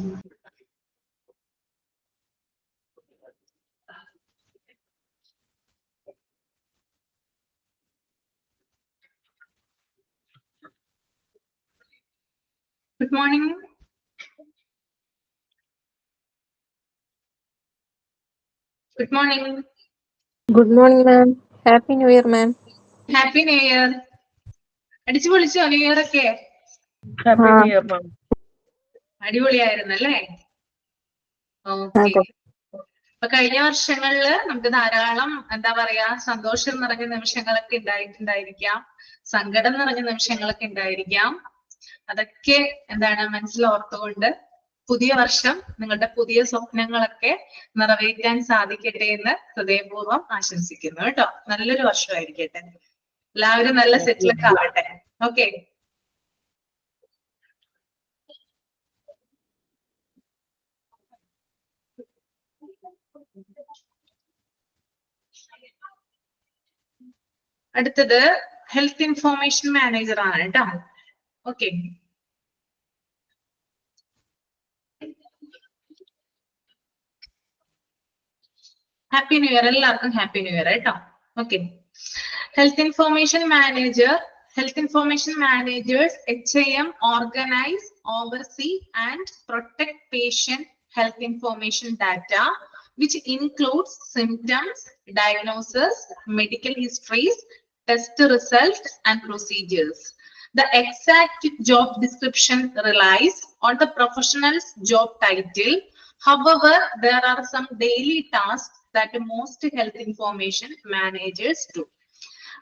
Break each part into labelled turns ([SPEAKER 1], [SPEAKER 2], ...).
[SPEAKER 1] Good morning. Good morning.
[SPEAKER 2] Good morning, ma'am. Happy New Year, ma'am.
[SPEAKER 1] Happy New Year. അടിച്ചു പൊളിച്ചോ new year ഒക്കെ?
[SPEAKER 3] Happy new year മാം.
[SPEAKER 1] അടിപൊളിയായിരുന്നല്ലേ? Okay. അപ്പൊ കഴിഞ്ഞ വർഷങ്ങളില് നമുക്ക് ധാരാളം എന്താ പറയാ സന്തോഷം നിറഞ്ഞ നിമിഷങ്ങളൊക്കെ ഉണ്ടായിട്ടുണ്ടായിരിക്കാം, സങ്കടം നിറഞ്ഞ നിമിഷങ്ങളൊക്കെ ഉണ്ടായിരിക്കാം. അതൊക്കെ എന്താണ് മനസ്സിലോർത്തുകൊണ്ട് പുതിയ വർഷം നിങ്ങളുടെ പുതിയ സ്വപ്നങ്ങളൊക്കെ നിറവേറ്റാൻ സാധിക്കട്ടെ എന്ന് ഹൃദയപൂർവ്വം ആശംസിക്കുന്നു കേട്ടോ. നല്ലൊരു വർഷമായിരിക്കട്ടെ, എല്ലാവരും നല്ല സെറ്റിലൊക്കെ ആവട്ടെ. ഓക്കെ. അടുത്തത് ഹെൽത്ത് ഇൻഫോർമേഷൻ മാനേജർ ആണ് കേട്ടോ. ഓക്കെ. ഹാപ്പി ന്യൂ ഇയർ, എല്ലാവർക്കും ഹാപ്പി ന്യൂ ഇയർ കേട്ടോ. Okay. Health information manager. Health information managers HIM organize, oversee and protect patient health information data, which includes symptoms, diagnosis, medical histories, test results and procedures. The exact job description relies on the professional's job title. However, there are some daily tasks that most health information managers do.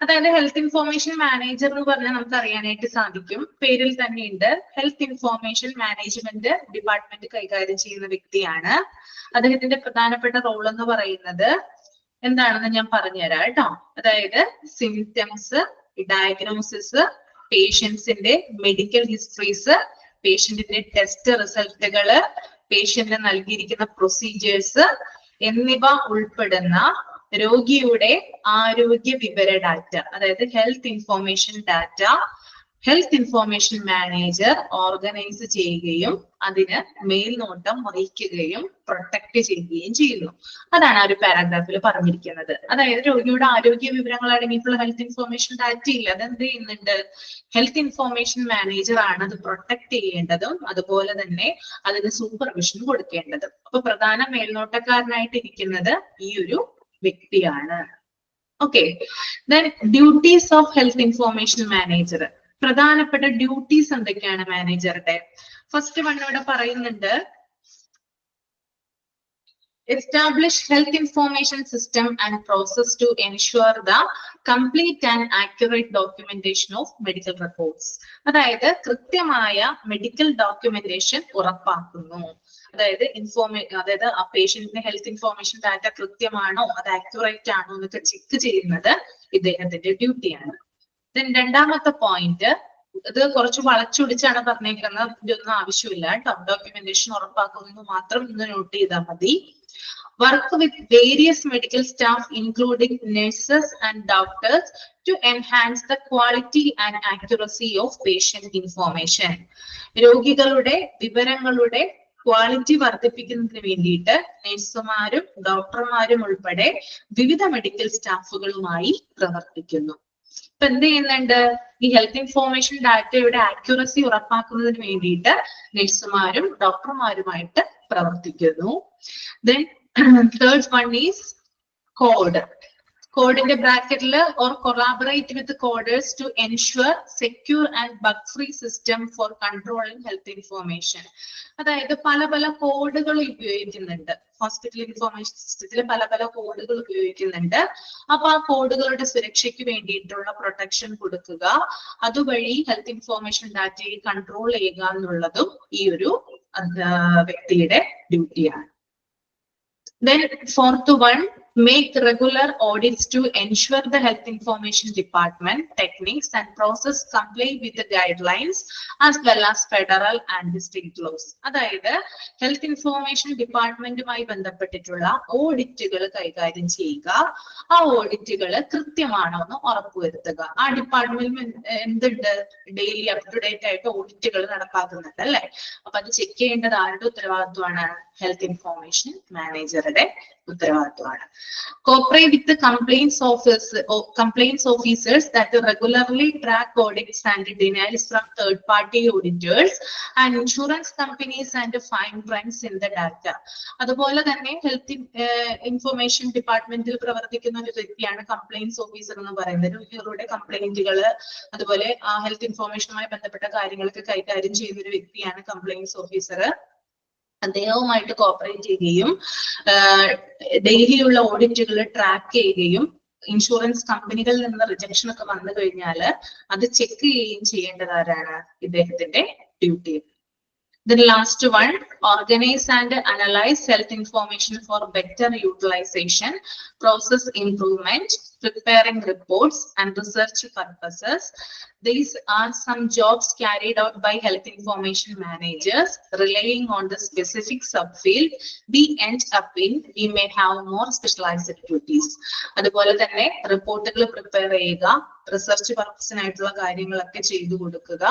[SPEAKER 1] അതായത് health information manager എന്ന് പറഞ്ഞാൽ നമുക്ക് അറിയാനായിട്ട് സാധിക്കും, പേരിൽ തന്നെയുണ്ട്, health information management department കൈകാര്യം ചെയ്യുന്ന വ്യക്തിയാണ്. അദ്ദേഹത്തിന്റെ പ്രധാനപ്പെട്ട റോൾ എന്ന് പറയുന്നത് എന്താണെന്ന് ഞാൻ പറഞ്ഞുതരാം കേട്ടോ. അതായത് സിംറ്റംസ്, ഡയഗ്നോസിസ്, പേഷ്യൻസിന്റെ മെഡിക്കൽ ഹിസ്റ്ററീസ്, പേഷ്യന്റിന്റെ ടെസ്റ്റ് റിസൾട്ടുകള്, പേഷ്യന്റിന് നൽകിയിരിക്കുന്ന പ്രൊസീജിയേഴ്സ് എന്നിവ ഉൾപ്പെടുന്ന രോഗിയുടെ ആരോഗ്യ വിവര ഡാറ്റ, അതായത് health information data health information manager organise ചെയ്യുകയും അതിന് മേൽനോട്ടം വഹിക്കുകയും പ്രൊട്ടക്ട് ചെയ്യുകയും ചെയ്യുന്നു. അതാണ് ആ ഒരു പാരാഗ്രാഫിൽ പറഞ്ഞിരിക്കുന്നത്. അതായത് രോഗിയുടെ ആരോഗ്യ വിവരങ്ങൾ അടങ്ങിയിട്ടുള്ള ഹെൽത്ത് ഇൻഫോർമേഷൻ ഡാറ്റ ഇല്ല, അതെന്ത് ചെയ്യുന്നുണ്ട്? ഹെൽത്ത് ഇൻഫോർമേഷൻ മാനേജർ ആണ് അത് പ്രൊട്ടക്ട് ചെയ്യേണ്ടതും അതുപോലെ തന്നെ അതിന് സൂപ്പർവിഷൻ കൊടുക്കേണ്ടതും. അപ്പൊ പ്രധാന മേൽനോട്ടക്കാരനായിട്ട് ഇരിക്കുന്നത് ഈ ഒരു വ്യക്തിയാണ്. Okay. Then duties of health information manager. പ്രധാനപ്പെട്ട ഡ്യൂട്ടീസ് എന്തൊക്കെയാണ് മാനേജറുടെ? ഫസ്റ്റ് വൺ ഇവിടെ പറയുന്നുണ്ട്, establish health information system and process to ensure the complete and accurate documentation of medical reports. അതായത് കൃത്യമായ മെഡിക്കൽ ഡോക്യുമെന്റേഷൻ ഉറപ്പാക്കുന്നു. അതായത് അതായത് ആ പേഷ്യന്റിന്റെ ഹെൽത്ത് ഇൻഫോർമേഷൻ ഡാറ്റ കൃത്യമാണോ, അത് ആക്യുറേറ്റ് ആണോ എന്നൊക്കെ ചെക്ക് ചെയ്യുന്നത് ഇദ്ദേഹത്തിന്റെ ഡ്യൂട്ടിയാണ്. ദെൻ രണ്ടാമത്തെ പോയിന്റ്, ഇത് കുറച്ച് വളച്ചൊടിച്ചാണ് പറഞ്ഞേക്കുന്നത്, ഇതൊന്നും ആവശ്യമില്ല കേട്ടോ. ഡോക്യുമെന്റേഷൻ ഉറപ്പാക്കുന്നത് മാത്രം ഇന്ന് നോട്ട് ചെയ്താൽ മതി. Work with various medical staff including nurses and doctors to enhance the quality and accuracy of patient information. രോഗികളുടെ വിവരങ്ങളുടെ ക്വാളിറ്റി വർദ്ധിപ്പിക്കുന്നതിന് വേണ്ടിയിട്ട് നഴ്സുമാരും ഡോക്ടർമാരും ഉൾപ്പെടെ വിവിധ മെഡിക്കൽ സ്റ്റാഫുകളുമായി പ്രവർത്തിക്കുന്നു. ഇപ്പൊ എന്ത് ചെയ്യുന്നുണ്ട്? ഈ ഹെൽത്ത് ഇൻഫോർമേഷൻ ഡാറ്റയുടെ ആക്യുറസി ഉറപ്പാക്കുന്നതിന് വേണ്ടിയിട്ട് നഴ്സുമാരും ഡോക്ടർമാരുമായിട്ട് പ്രവർത്തിക്കുന്നു. Then third one is code. Code in the bracket or collaborate with the coders to ensure secure and bug-free system for controlling health information. അതായത് പല പല കോഡുകൾ ഉപയോഗിക്കുന്നുണ്ട് ഹോസ്പിറ്റൽ ഇൻഫോർമേഷൻ സിസ്റ്റത്തിൽ, പല പല കോഡുകൾ ഉപയോഗിക്കുന്നുണ്ട്. അപ്പൊ ആ കോഡുകളുടെ സുരക്ഷയ്ക്ക് വേണ്ടിയിട്ടുള്ള പ്രൊട്ടക്ഷൻ കൊടുക്കുക, അതുവഴി ഹെൽത്ത് ഇൻഫോർമേഷൻ ഡാറ്റയെ കൺട്രോൾ ചെയ്യുക എന്നുള്ളതും ഈ ഒരു വ്യക്തിയുടെ ഡ്യൂട്ടിയാണ്. Then fourth one, make regular audits to ensure the health information department techniques and process comply with the guidelines as well as federal and state laws. അതായത് ഹെൽത്ത് ഇൻഫോർമേഷൻ ഡിപ്പാർട്ട്മെന്റുമായി ബന്ധപ്പെട്ടിട്ടുള്ള ഓഡിറ്റുകൾ കൈകാര്യം ചെയ്യുക. ആ ഓഡിറ്റുകൾ കൃത്യമാണോ എന്ന് ഉറപ്പുവരുത്തുക. ആ ഡിപ്പാർട്ട്മെന്റ് എന്തുണ്ട്, ഡെയിലി അപ് ടു ഡേറ്റ് ആയിട്ട് ഓഡിറ്റുകൾ നടപ്പാക്കുന്നുണ്ട് അല്ലെ. അപ്പൊ അത് ചെക്ക് ചെയ്യേണ്ടത് ആരുടെ ഉത്തരവാദിത്വമാണ്? ഹെൽത്ത് ഇൻഫോർമേഷൻ മാനേജറുടെ ഉത്തരവാദിത്വമാണ്. Cooperate with the complaints officers that regularly track audits and denials from third-party auditors and insurance companies and find trends in the data. അതുപോലെ തന്നെ ഹെൽത്ത് ഇൻഫോർമേഷൻ ഡിപ്പാർട്ട്മെന്റിൽ പ്രവർത്തിക്കുന്ന ഒരു വ്യക്തിയാണ് കംപ്ലൈന്റ്സ് ഓഫീസർ എന്ന് പറയുന്നത്. ഇവരുടെ കംപ്ലൈന്റുകൾ അതുപോലെ ഹെൽത്ത് ഇൻഫോർമേഷനുമായി ബന്ധപ്പെട്ട കാര്യങ്ങളൊക്കെ കൈകാര്യം ചെയ്യുന്ന ഒരു വ്യക്തിയാണ് കംപ്ലൈന്റ്സ് ഓഫീസർ. അദ്ദേഹവുമായിട്ട് കോപ്പറേറ്റ് ചെയ്യുകയും ഡെയിലിയുള്ള ഓഡിറ്റുകൾ ട്രാക്ക് ചെയ്യുകയും ഇൻഷുറൻസ് കമ്പനികളിൽ നിന്ന് റിജക്ഷൻ ഒക്കെ വന്നു കഴിഞ്ഞാൽ അത് ചെക്ക് ചെയ്യുകയും ചെയ്യേണ്ടത് ആരാണ്? ഇദ്ദേഹത്തിന്റെ duty. The last one, organize and analyze health information for better utilization, process improvement, preparing reports and research purposes. These are some jobs carried out by health information managers relying on the specific subfield we end up in. We may have more specialized duties. അതുപോലെ തന്നെ റിപ്പോർട്ടുകൾ prepare ചെയ്യുക, research പർപ്പസിനായിട്ടുള്ള കാര്യങ്ങളൊക്കെ ചെയ്തു കൊടുക്കുക.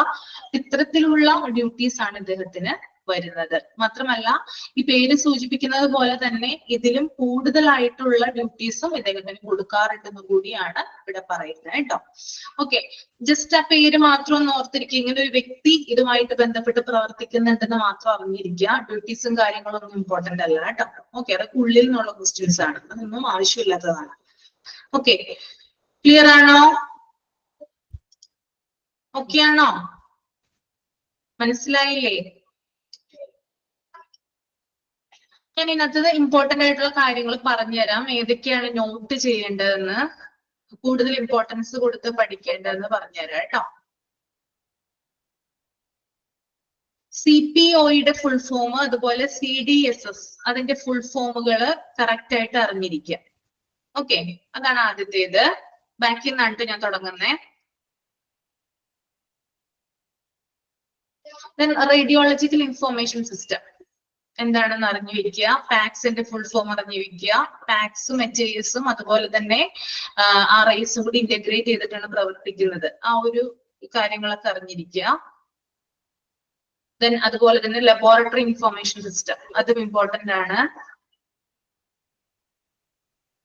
[SPEAKER 1] ഇത്തരത്തിലുള്ള duties ആണ് ഇദ്ദേഹത്തിന് വരുന്നത്. മാത്രമല്ല ഈ പേര് സൂചിപ്പിക്കുന്നത് പോലെ തന്നെ ഇതിലും കൂടുതലായിട്ടുള്ള ഡ്യൂട്ടീസും ഇദ്ദേഹത്തിന് കൊടുക്കാറുണ്ടെന്ന് കൂടിയാണ് ഇവിടെ പറയുന്നത് കേട്ടോ. ഓക്കെ, ജസ്റ്റ് ആ പേര് മാത്രം ഒന്ന് ഓർത്തിരിക്കുക. ഇങ്ങനെ ഒരു വ്യക്തി ഇതുമായിട്ട് ബന്ധപ്പെട്ട് പ്രവർത്തിക്കുന്നുണ്ടെന്ന് മാത്രം അറിഞ്ഞിരിക്കുക. ഡ്യൂട്ടീസും കാര്യങ്ങളും ഒന്നും ഇമ്പോർട്ടന്റ് അല്ല കേട്ടോ. ഓക്കെ, അതൊക്കെ ഉള്ളിൽ നിന്നുള്ള ക്വസ്റ്റ്യൻസ് ആണ്, അതൊന്നും ആവശ്യമില്ലാത്തതാണ്. ഓക്കെ, ക്ലിയർ ആണോ? ഓക്കെ ആണോ? മനസ്സിലായില്ലേ? ഞാൻ ഇതിനകത്ത് ഇമ്പോർട്ടന്റ് ആയിട്ടുള്ള കാര്യങ്ങൾ പറഞ്ഞുതരാം. ഏതൊക്കെയാണ് നോട്ട് ചെയ്യേണ്ടതെന്ന്, കൂടുതൽ ഇമ്പോർട്ടൻസ് കൊടുത്ത് പഠിക്കേണ്ടതെന്ന് പറഞ്ഞുതരാം കേട്ടോ. CPOയുടെ ഫുൾ ഫോം അതുപോലെ CDSS അതിന്റെ ഫുൾ ഫോമുകൾ കറക്റ്റ് ആയിട്ട് അറിഞ്ഞിരിക്കുക. ഓക്കെ, അതാണ് ആദ്യത്തേത്. ബാക്കിൽ നിന്നാണ് ഞാൻ തുടങ്ങുന്നേ. റേഡിയോളജിക്കൽ ഇൻഫോർമേഷൻ സിസ്റ്റം എന്താണെന്ന് അറിഞ്ഞു വെക്കുക. പാക്സിന്റെ ഫുൾ ഫോം അറിഞ്ഞു വെക്കുക. പാക്സും HISഉം അതുപോലെ തന്നെ RISഉം കൂടി ഇന്റഗ്രേറ്റ് ചെയ്തിട്ടാണ് പ്രവർത്തിക്കുന്നത്. ആ ഒരു കാര്യങ്ങളൊക്കെ അറിഞ്ഞിരിക്കുക. ദെൻ അതുപോലെ തന്നെ ലബോറട്ടറി ഇൻഫോർമേഷൻ സിസ്റ്റം അതും ഇമ്പോർട്ടന്റ് ആണ്.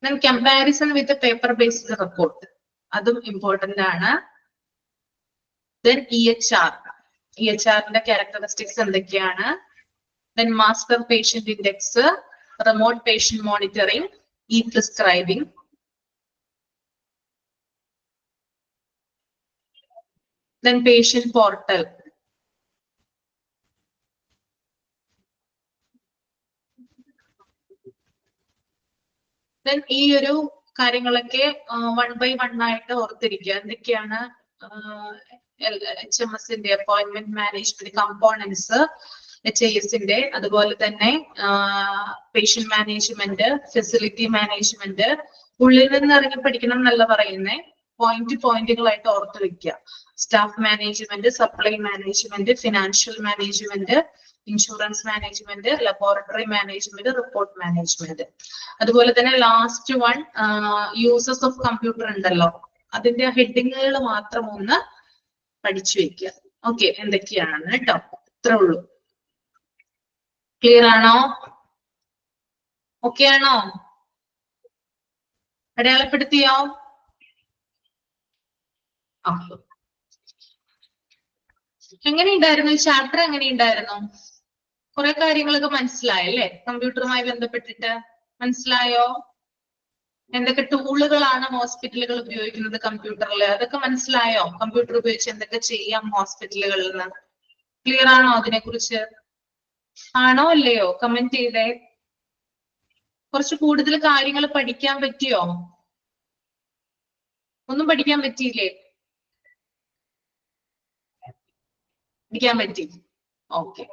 [SPEAKER 1] ദെൻ കമ്പാരിസൺ വിത്ത് പേപ്പർ ബേസ്ഡ് റിപ്പോർട്ട് അതും ഇമ്പോർട്ടന്റ് ആണ്. ദെൻ EHRന്റെ ക്യാരക്ടറിസ്റ്റിക്സ് എന്തൊക്കെയാണ്? Then master patient index, remote patient monitoring, e-prescribing. Then patient portal. Then ഈ ഒരു കാര്യങ്ങളൊക്കെ 1 by 1 ആയിട്ട് ഓർത്തിരിക്കുക. എന്തൊക്കെയാണ്? HMSന്റെ അപ്പോയിന്റ്മെന്റ് മാനേജ്മെന്റ് കമ്പോണൻസ്, HISന്റെ അതുപോലെ തന്നെ പേഷ്യന്റ് മാനേജ്മെന്റ്, ഫെസിലിറ്റി മാനേജ്മെന്റ്. ഉള്ളിൽ നിന്ന് ഇറങ്ങി പഠിക്കണം എന്നല്ല പറയുന്നേ, പോയിന്റുകളായിട്ട് ഓർത്ത് വെക്കുക. Staff management, supply management, financial management, insurance management, laboratory management, report management. അതുപോലെ തന്നെ last one uses of computer ഉണ്ടല്ലോ, അതിന്റെ ഹെഡിങ്ങുകൾ മാത്രം ഒന്ന് പഠിച്ചു വെക്കുക. ഓക്കെ, എന്തൊക്കെയാണെന്ന് കേട്ടോ. ഇത്രേ ഉള്ളൂ. ക്ലിയർ ആണോ? ഓക്കെ ആണോ? അടയാളപ്പെടുത്തിയോ? എങ്ങനെയുണ്ടായിരുന്നു ഈ ചാപ്റ്റർ? എങ്ങനെയുണ്ടായിരുന്നു? കുറെ കാര്യങ്ങളൊക്കെ മനസ്സിലായല്ലേ? കമ്പ്യൂട്ടറുമായി ബന്ധപ്പെട്ടിട്ട് മനസ്സിലായോ? എന്തൊക്കെ ടൂളുകളാണ് ഹോസ്പിറ്റലുകൾ ഉപയോഗിക്കുന്നത് കമ്പ്യൂട്ടറിൽ, അതൊക്കെ മനസ്സിലായോ? കമ്പ്യൂട്ടർ ഉപയോഗിച്ച് എന്തൊക്കെ ചെയ്യാം ഹോസ്പിറ്റലുകളിൽ നിന്ന്? ക്ലിയർ ആണോ അതിനെ കുറിച്ച്? ആണോ അല്ലയോ? കമന്റ് ചെയ്തേ. കുറച്ച് കൂടുതൽ കാര്യങ്ങൾ പഠിക്കാൻ പറ്റിയോ? ഒന്നും പഠിക്കാൻ പറ്റിയില്ലേ? പഠിക്കാൻ പറ്റി. ഓക്കെ,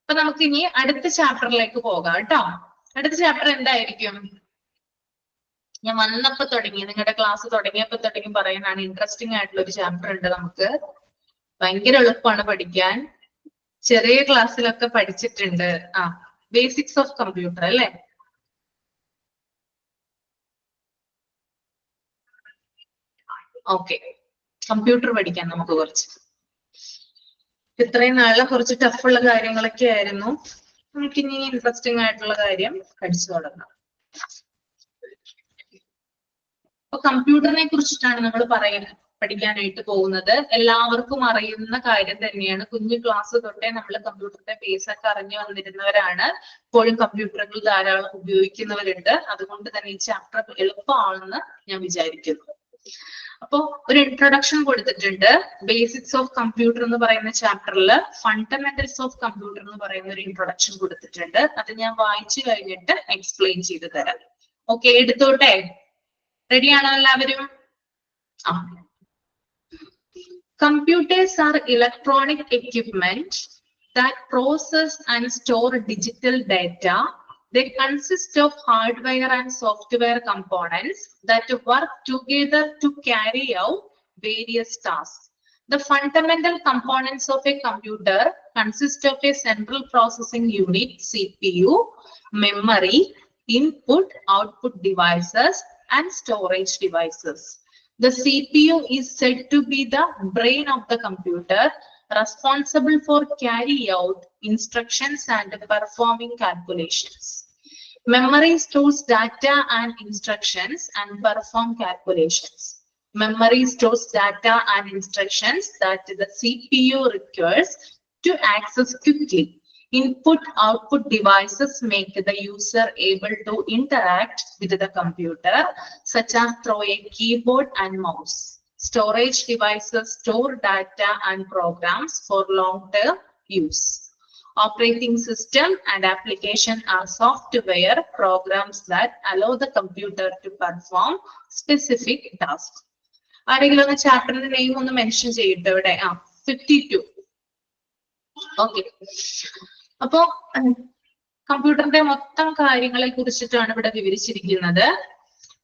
[SPEAKER 1] അപ്പൊ നമുക്ക് ഇനി അടുത്ത ചാപ്റ്ററിലേക്ക് പോകാം കേട്ടോ. അടുത്ത ചാപ്റ്റർ എന്തായിരിക്കും? ഞാൻ വന്നപ്പോ തുടങ്ങി, നിങ്ങളുടെ ക്ലാസ് തുടങ്ങിയപ്പോ തുടങ്ങി പറയാനാണ്. ഇൻട്രസ്റ്റിംഗ് ആയിട്ടുള്ള ഒരു ചാപ്റ്റർ ഉണ്ട് നമുക്ക്. ഭയങ്കര എളുപ്പമാണ് പഠിക്കാൻ. ചെറിയ ക്ലാസ്സിലൊക്കെ പഠിച്ചിട്ടുണ്ട്. ബേസിക്സ് ഓഫ് കമ്പ്യൂട്ടർ അല്ലേ? ഓക്കെ, കമ്പ്യൂട്ടർ പഠിക്കാൻ നമുക്ക് കുറച്ച്. ഇത്രയും നാളെ കുറച്ച് ടഫുള്ള കാര്യങ്ങളൊക്കെ ആയിരുന്നു. നമുക്ക് ഇനി ഇൻട്രസ്റ്റിംഗ് ആയിട്ടുള്ള കാര്യം പഠിച്ചു തുടങ്ങാം. അപ്പൊ കമ്പ്യൂട്ടറിനെ കുറിച്ചിട്ടാണ് നമ്മൾ പഠിക്കാനായിട്ട് പോകുന്നത്. എല്ലാവർക്കും അറിയുന്ന കാര്യം തന്നെയാണ്. കുഞ്ഞു ക്ലാസ് തൊട്ടേ നമ്മൾ കമ്പ്യൂട്ടറിന്റെ ബേസ് ഒക്കെ അറിഞ്ഞു വന്നിരുന്നവരാണ്. ഇപ്പോഴും കമ്പ്യൂട്ടറുകൾ ധാരാളം ഉപയോഗിക്കുന്നവരുണ്ട്. അതുകൊണ്ട് തന്നെ ഈ ചാപ്റ്റർ എളുപ്പമാണെന്ന് ഞാൻ വിചാരിക്കുന്നു. അപ്പൊ ഒരു ഇൻട്രൊഡക്ഷൻ കൊടുത്തിട്ടുണ്ട്. ബേസിക്സ് ഓഫ് കമ്പ്യൂട്ടർ എന്ന് പറയുന്ന ചാപ്റ്ററിൽ ഫണ്ടമെന്റൽസ് ഓഫ് കമ്പ്യൂട്ടർ എന്ന് പറയുന്ന ഒരു ഇൻട്രൊഡക്ഷൻ കൊടുത്തിട്ടുണ്ട്. അത് ഞാൻ വായിച്ചു കഴിഞ്ഞിട്ട് എക്സ്പ്ലെയിൻ ചെയ്തു തരാം. ഓക്കെ, എടുത്തോട്ടെ? റെഡിയാണോ എല്ലാവരും? Computers are electronic equipment that process and store digital data. They consist of hardware and software components that work together to carry out various tasks. The fundamental components of a computer consist of a central processing unit, CPU, memory, input-output devices, and storage devices. The CPU is said to be the brain of the computer, responsible for carrying out instructions and performing calculations. Memory stores data and instructions and perform calculations. Memory stores data and instructions that the CPU requires to access quickly. Input-output devices make the user able to interact with the computer, such as through a keyboard and mouse. Storage devices store data and programs for long-term use. Operating system and application are software programs that allow the computer to perform specific tasks. ആരെങ്കിലും ഒന്ന് ചാപ്റ്ററിന്റെ name ഒന്ന് mention ചെയ്യട്ടെ ഇവിടെ? 52. Okay, അപ്പോ കമ്പ്യൂട്ടറിന്റെ മൊത്തം കാര്യങ്ങളെ കുറിച്ചിട്ടാണ് ഇവിടെ വിവരിച്ചിരിക്കുന്നത്.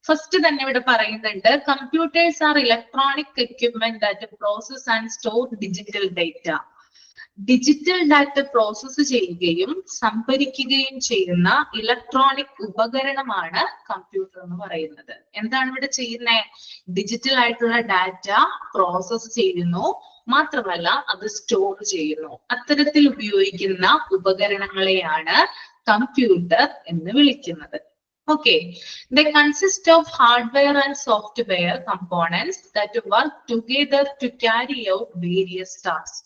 [SPEAKER 1] ഫസ്റ്റ് തന്നെ ഇവിടെ പറയുന്നുണ്ട്, computers are electronic equipment that process and store digital data. Digital data process ചെയ്യുകയും സംഭരിക്കുകയും ചെയ്യുന്ന ഇലക്ട്രോണിക് ഉപകരണമാണ് കമ്പ്യൂട്ടർ എന്ന് പറയുന്നത്. എന്താണ് ഇവിടെ ചെയ്യുന്നത്? ഡിജിറ്റൽ ആയിട്ടുള്ള ഡാറ്റ പ്രോസസ്സ് ചെയ്യുന്നു, മാത്രമല്ല അത് സ്റ്റോർ ചെയ്യുന്നു. അത്തരത്തിൽ ഉപയോഗിക്കുന്ന ഉപകരണങ്ങളെയാണ് കമ്പ്യൂട്ടർ എന്ന് വിളിക്കുന്നത്. Okay, they consist of hardware and software components that work together to carry out various tasks.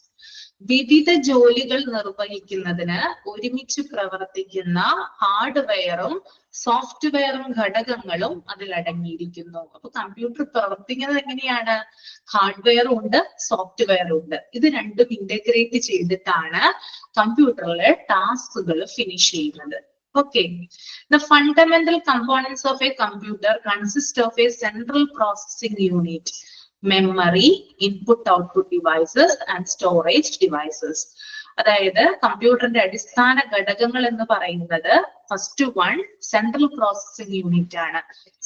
[SPEAKER 1] വിവിധ ജോലികൾ നിർവഹിക്കുന്നതിന് ഒരുമിച്ച് പ്രവർത്തിക്കുന്ന ഹാർഡ്വെയറും സോഫ്റ്റ്വെയറും ഘടകങ്ങളും അതിൽ അടങ്ങിയിരിക്കുന്നു. അപ്പൊ കമ്പ്യൂട്ടർ പ്രവർത്തിക്കുന്നത് എങ്ങനെയാണ്? ഹാർഡ്വെയറും ഉണ്ട്, സോഫ്റ്റ്വെയറും ഉണ്ട്. ഇത് രണ്ടും ഇന്റഗ്രേറ്റ് ചെയ്തിട്ടാണ് കമ്പ്യൂട്ടറിലെ ടാസ്കുകൾ ഫിനിഷ് ചെയ്യുന്നത്. Okay, the fundamental components of a computer consist of a central processing unit, memory, input-output devices, and storage devices. അതായത് കമ്പ്യൂട്ടറിന്റെ അടിസ്ഥാന ഘടകങ്ങൾ എന്ന് പറയുന്നത് first one central processing unit ആണ്,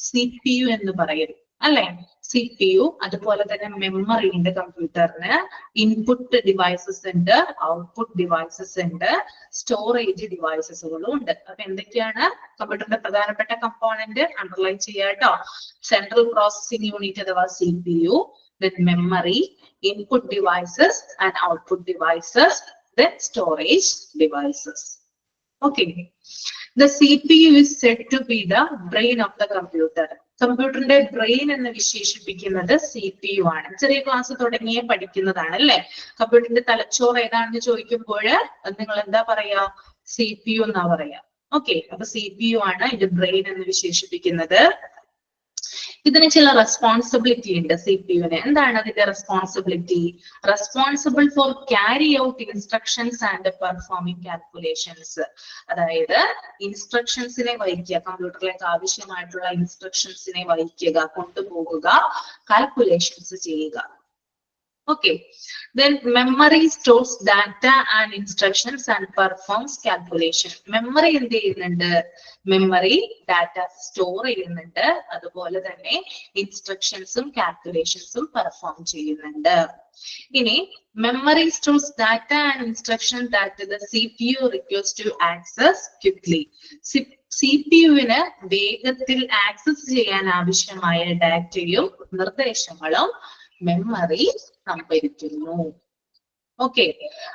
[SPEAKER 1] CPU എന്ന് പറയും അല്ലെ? CPU, അതുപോലെ തന്നെ മെമ്മറി ഉണ്ട് കമ്പ്യൂട്ടറിന്, ഇൻപുട്ട് ഡിവൈസസ് ഉണ്ട്, ഔട്ട്പുട്ട് ഡിവൈസസ് ഉണ്ട്, സ്റ്റോറേജ് ഡിവൈസസുകളും ഉണ്ട്. അപ്പൊ എന്തൊക്കെയാണ് കമ്പ്യൂട്ടറിന്റെ പ്രധാനപ്പെട്ട കമ്പോണന്റ്? അണ്ടർലൈൻ ചെയ്യാട്ടോ. സെൻട്രൽ പ്രോസസ്സിംഗ് യൂണിറ്റ് അഥവാ CPU, then memory, input devices and output devices, then storage devices. Okay, the CPU is said to be the brain of the computer. കമ്പ്യൂട്ടറിന്റെ ബ്രെയിൻ എന്ന് വിശേഷിപ്പിക്കുന്നത് CPU ആണ്. ചെറിയ ക്ലാസ് തുടങ്ങിയേ പഠിക്കുന്നതാണ് അല്ലെ? കമ്പ്യൂട്ടറിന്റെ തലച്ചോറ് ഏതാണെന്ന് ചോദിക്കുമ്പോൾ നിങ്ങൾ എന്താ പറയാ? CPU എന്നാ പറയാ. ഓക്കെ, അപ്പൊ CPU ആണ് ഇതിന്റെ ബ്രെയിൻ എന്ന് വിശേഷിപ്പിക്കുന്നത്. ഇതിന് ചില റെസ്പോൺസിബിലിറ്റി ഉണ്ട് സിപിയുവിന്. എന്താണ് അതിന്റെ responsibility? Responsible for carry out instructions and performing calculations. അതായത് ഇൻസ്ട്രക്ഷൻസിനെ വഹിക്കുക, കമ്പ്യൂട്ടറിലേക്ക് ആവശ്യമായിട്ടുള്ള ഇൻസ്ട്രക്ഷൻസിനെ വഹിക്കുക, കൊണ്ടുപോകുക, കാൽക്കുലേഷൻസ് ചെയ്യുക. Okay, then memory stores data and instructions and performs calculation. Memory എന്ത് ചെയ്യുന്നുണ്ട്? മെമ്മറി ഡാറ്റ സ്റ്റോർ ചെയ്യുന്നുണ്ട്, അതുപോലെ തന്നെ ഇൻസ്ട്രക്ഷൻസും കാൽക്കുലേഷൻസും പെർഫോം ചെയ്യുന്നുണ്ട്. ഇനി memory stores data and instruction that the CPU requires to access quickly. CPU-വിന് വേഗത്തിൽ ആക്സസ് ചെയ്യാൻ ആവശ്യമായ ഡാറ്റയും നിർദ്ദേശങ്ങളും മെമ്മറി സംഭരിക്കുന്നു. ഓക്കെ,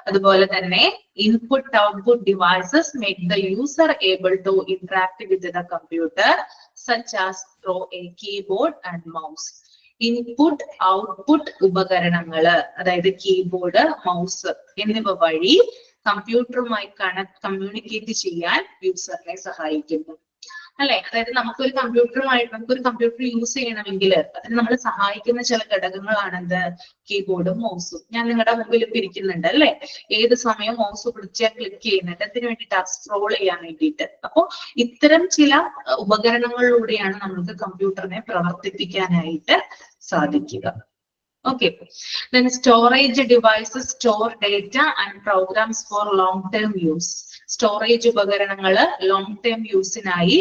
[SPEAKER 1] അതുപോലെ തന്നെ input output devices make the user able to interact with the computer such as through a keyboard and mouse. Input output ഉപകരണങ്ങള്, അതായത് കീബോർഡ്, മൗസ് എന്നിവ വഴി കമ്പ്യൂട്ടറുമായി കമ്മ്യൂണിക്കേറ്റ് ചെയ്യാൻ യൂസറിനെ സഹായിക്കുന്നു. അല്ലെ, അതായത് നമുക്കൊരു കമ്പ്യൂട്ടർ യൂസ് ചെയ്യണമെങ്കിൽ അതിന് നമ്മളെ സഹായിക്കുന്ന ചില ഘടകങ്ങളാണ് എന്ത്? കീബോർഡും മൗസും. ഞാൻ നിങ്ങളുടെ മുമ്പിൽ ഇപ്പൊ ഇരിക്കുന്നുണ്ട് അല്ലെ, ഏത് സമയം മൗസ് പിടിച്ചാൽ ക്ലിക്ക് ചെയ്യുന്നുണ്ട്, എന്തിനു വേണ്ടിയിട്ട്? സ്ക്രോൾ ചെയ്യാൻ വേണ്ടിയിട്ട്. അപ്പോ ഇത്തരം ചില ഉപകരണങ്ങളിലൂടെയാണ് നമുക്ക് കമ്പ്യൂട്ടറിനെ പ്രവർത്തിപ്പിക്കാനായിട്ട് സാധിക്കുക. Okay, then storage devices store data and programs for long-term use. Storage ഉപകരണങ്ങള് ലോങ് ടേം യൂസിനായി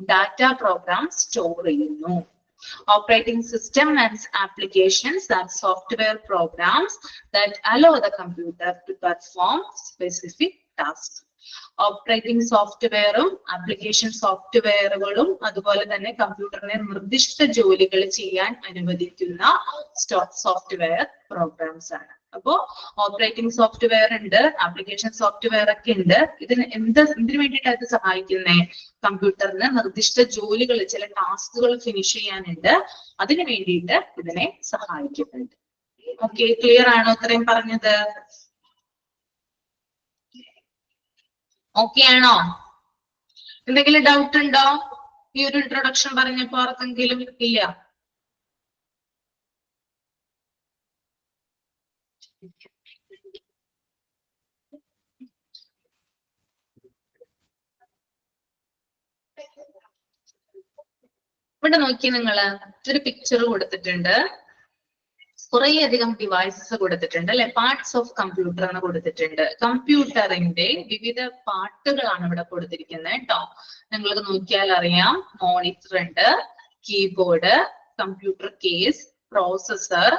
[SPEAKER 1] ഡാറ്റ പ്രോഗ്രാം സ്റ്റോർ ചെയ്യുന്നു. Operating system and applications are software programs that allow the computer to perform specific tasks. Operating സോഫ്റ്റ്വെയറും application സോഫ്റ്റ്വെയറുകളും അതുപോലെ തന്നെ കമ്പ്യൂട്ടറിനെ നിർദ്ദിഷ്ട ജോലികൾ ചെയ്യാൻ അനുവദിക്കുന്ന സോഫ്റ്റ്വെയർ പ്രോഗ്രാംസ് ആണ്. അപ്പോ ഓപ്പറേറ്റിംഗ് സോഫ്റ്റ്വെയർ ഉണ്ട്, ആപ്ലിക്കേഷൻ സോഫ്റ്റ്വെയർ ഒക്കെ ഉണ്ട്. എന്തിനു വേണ്ടിയിട്ടാണ് ഇത് സഹായിക്കുന്നത്? കമ്പ്യൂട്ടറിന് നിർദ്ദിഷ്ട ജോലികൾ, ചില ടാസ്കുകൾ ഫിനിഷ് ചെയ്യാനുണ്ട്, അതിനു വേണ്ടിയിട്ട് ഇതിനെ സഹായിക്കുന്നുണ്ട്. ഓക്കെ, ക്ലിയർ ആണോ ഇത്രയും പറഞ്ഞത്? ഓക്കെ ആണോ? എന്തെങ്കിലും ഡൗട്ട് ഉണ്ടോ ഈ ഒരു ഇൻട്രൊഡക്ഷൻ പറഞ്ഞപ്പോ ആർക്കെങ്കിലും? ഇല്ല? ഇവിടെ നോക്കി, നിങ്ങള് ഒരു പിക്ചർ കൊടുത്തിട്ടുണ്ട്, കുറേയധികം ഡിവൈസസ് കൊടുത്തിട്ടുണ്ട് അല്ലെ, പാർട്സ് ഓഫ് കമ്പ്യൂട്ടർ എന്ന് കൊടുത്തിട്ടുണ്ട്. കമ്പ്യൂട്ടറിന്റെ വിവിധ പാർട്ടുകളാണ് ഇവിടെ കൊടുത്തിരിക്കുന്നത് കേട്ടോ. നിങ്ങൾക്ക് നോക്കിയാൽ അറിയാം, മോണിറ്റർ ഉണ്ട്, keyboard, computer case, processor,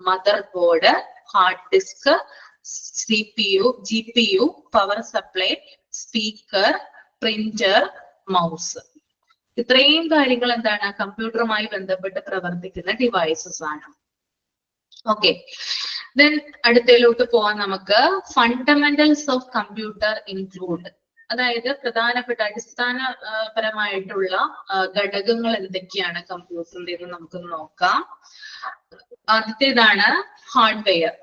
[SPEAKER 1] mother board, hard disk, CPU, GPU, power supply, speaker, printer, mouse. ഇത്രയും കാര്യങ്ങൾ എന്താണ്? കമ്പ്യൂട്ടറുമായി ബന്ധപ്പെട്ട് പ്രവർത്തിക്കുന്ന ഡിവൈസസ് ആണ്. ഓക്കെ, ദെൻ അടുത്തതിലോട്ട് പോവാൻ നമുക്ക്. ഫണ്ടമെന്റൽസ് ഓഫ് കമ്പ്യൂട്ടർ ഇൻക്ലൂഡ്, അതായത് പ്രധാനപ്പെട്ട അടിസ്ഥാനപരമായിട്ടുള്ള ഘടകങ്ങൾ എന്തൊക്കെയാണ് കമ്പ്യൂട്ടറിന്റെ എന്ന് നമുക്ക് നോക്കാം. ആദ്യത്തേതാണ് hardware.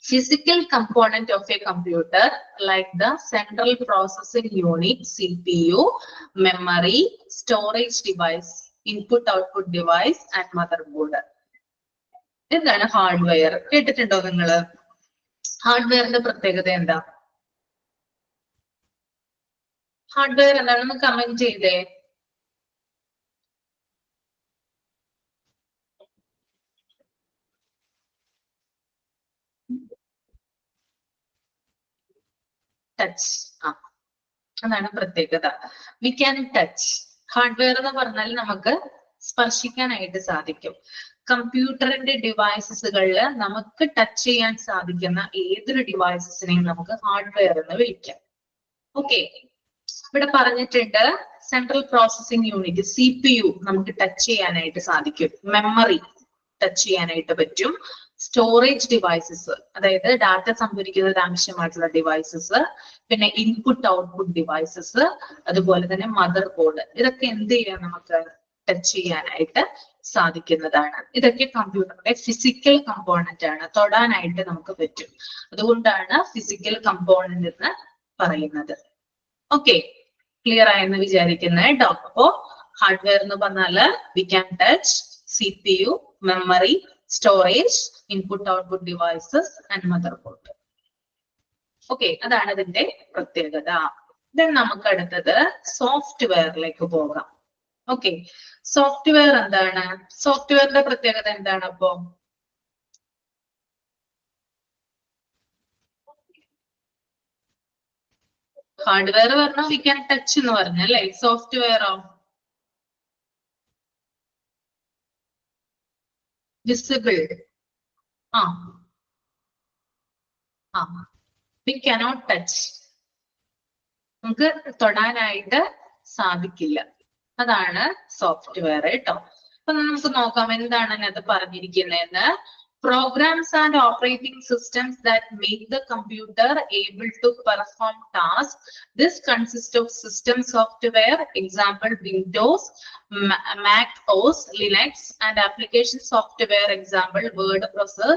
[SPEAKER 1] Physical component of a computer like the central processing unit, CPU, memory, storage device, input-output device and motherboard. എന്താണ് ഹാർഡ്വെയർ? കേട്ടിട്ടുണ്ടോ നിങ്ങള്? ഹാർഡ്വെയറിന്റെ പ്രത്യേകത എന്താ? ഹാർഡ്വെയർ എന്താണെന്ന് കമന്റ് ചെയ്തേ. ടച്ച്. അതാണ് പ്രത്യേകത. We can touch. ഹാർഡ്വെയർ എന്ന് പറഞ്ഞാൽ നമുക്ക് സ്പർശിക്കാനായിട്ട് സാധിക്കും. കമ്പ്യൂട്ടറിന്റെ ഡിവൈസസുകളിൽ നമുക്ക് ടച്ച് ചെയ്യാൻ സാധിക്കുന്ന ഏതൊരു ഡിവൈസസിനെയും നമുക്ക് ഹാർഡ്വെയർ എന്ന് വിളിക്കാം. ഓക്കെ, ഇവിടെ പറഞ്ഞിട്ടുണ്ട് സെൻട്രൽ പ്രോസസിംഗ് യൂണിറ്റ് CPU നമുക്ക് ടച്ച് ചെയ്യാനായിട്ട് സാധിക്കും. മെമ്മറി ടച്ച് ചെയ്യാനായിട്ട് പറ്റും. സ്റ്റോറേജ് ഡിവൈസസ്, അതായത് ഡാറ്റ സംഭരിക്കുന്നതിന് ആവശ്യമായിട്ടുള്ള ഡിവൈസസ്, പിന്നെ ഇൻപുട്ട് ഔട്ട്പുട്ട് ഡിവൈസസ്, അതുപോലെ തന്നെ മദർ ബോർഡ്. ഇതൊക്കെ എന്ത് ചെയ്യാൻ നമുക്ക് ടച്ച് ചെയ്യാനായിട്ട് സാധിക്കുന്നതാണ്. ഇതൊക്കെ കമ്പ്യൂട്ടറിന്റെ ഫിസിക്കൽ കമ്പോണന്റ് ആണ്, തൊടാനായിട്ട് നമുക്ക് പറ്റും. അതുകൊണ്ടാണ് ഫിസിക്കൽ കമ്പോണന്റ് എന്ന് പറയുന്നത്. ഓക്കെ, ക്ലിയർ ആയെന്ന് വിചാരിക്കുന്നത് കേട്ടോ. അപ്പോ ഹാർഡ്വെയർ എന്ന് പറഞ്ഞാല് we can touch, CPU, memory, storage, input output devices and mother board. Okay, അതാണ് ഇതിന്റെ പ്രത്യേകത. ദെൻ നമുക്ക് അടുത്തത് സോഫ്റ്റ്വെയറിലേക്ക് പോകാം. ഓക്കെ, സോഫ്റ്റ്വെയർ എന്താണ്? സോഫ്റ്റ്വെയറിന്റെ പ്രത്യേകത എന്താണ്? അപ്പോ ഹാർഡ്വെയർ പറഞ്ഞാൽ വി ക്യാൻ ടച്ച് എന്ന് പറഞ്ഞല്ലേ. സോഫ്റ്റ്വെയറോ? വിസിബിൾ. ആ ആ വി കനോട്ട് ടച്ച്. നമുക്ക് തൊടാനായിട്ട് സാധിക്കില്ല. അതാണ് സോഫ്റ്റ്വെയർ കേട്ടോ. അപ്പൊ നമുക്ക് നോക്കാം എന്താണ് അതിനകത്ത് പറഞ്ഞിരിക്കുന്നതെന്ന്. Programs and operating systems that make the computer able to perform tasks. This consists of system software, example Windows, Mac OS, Linux, and application software, example word processor,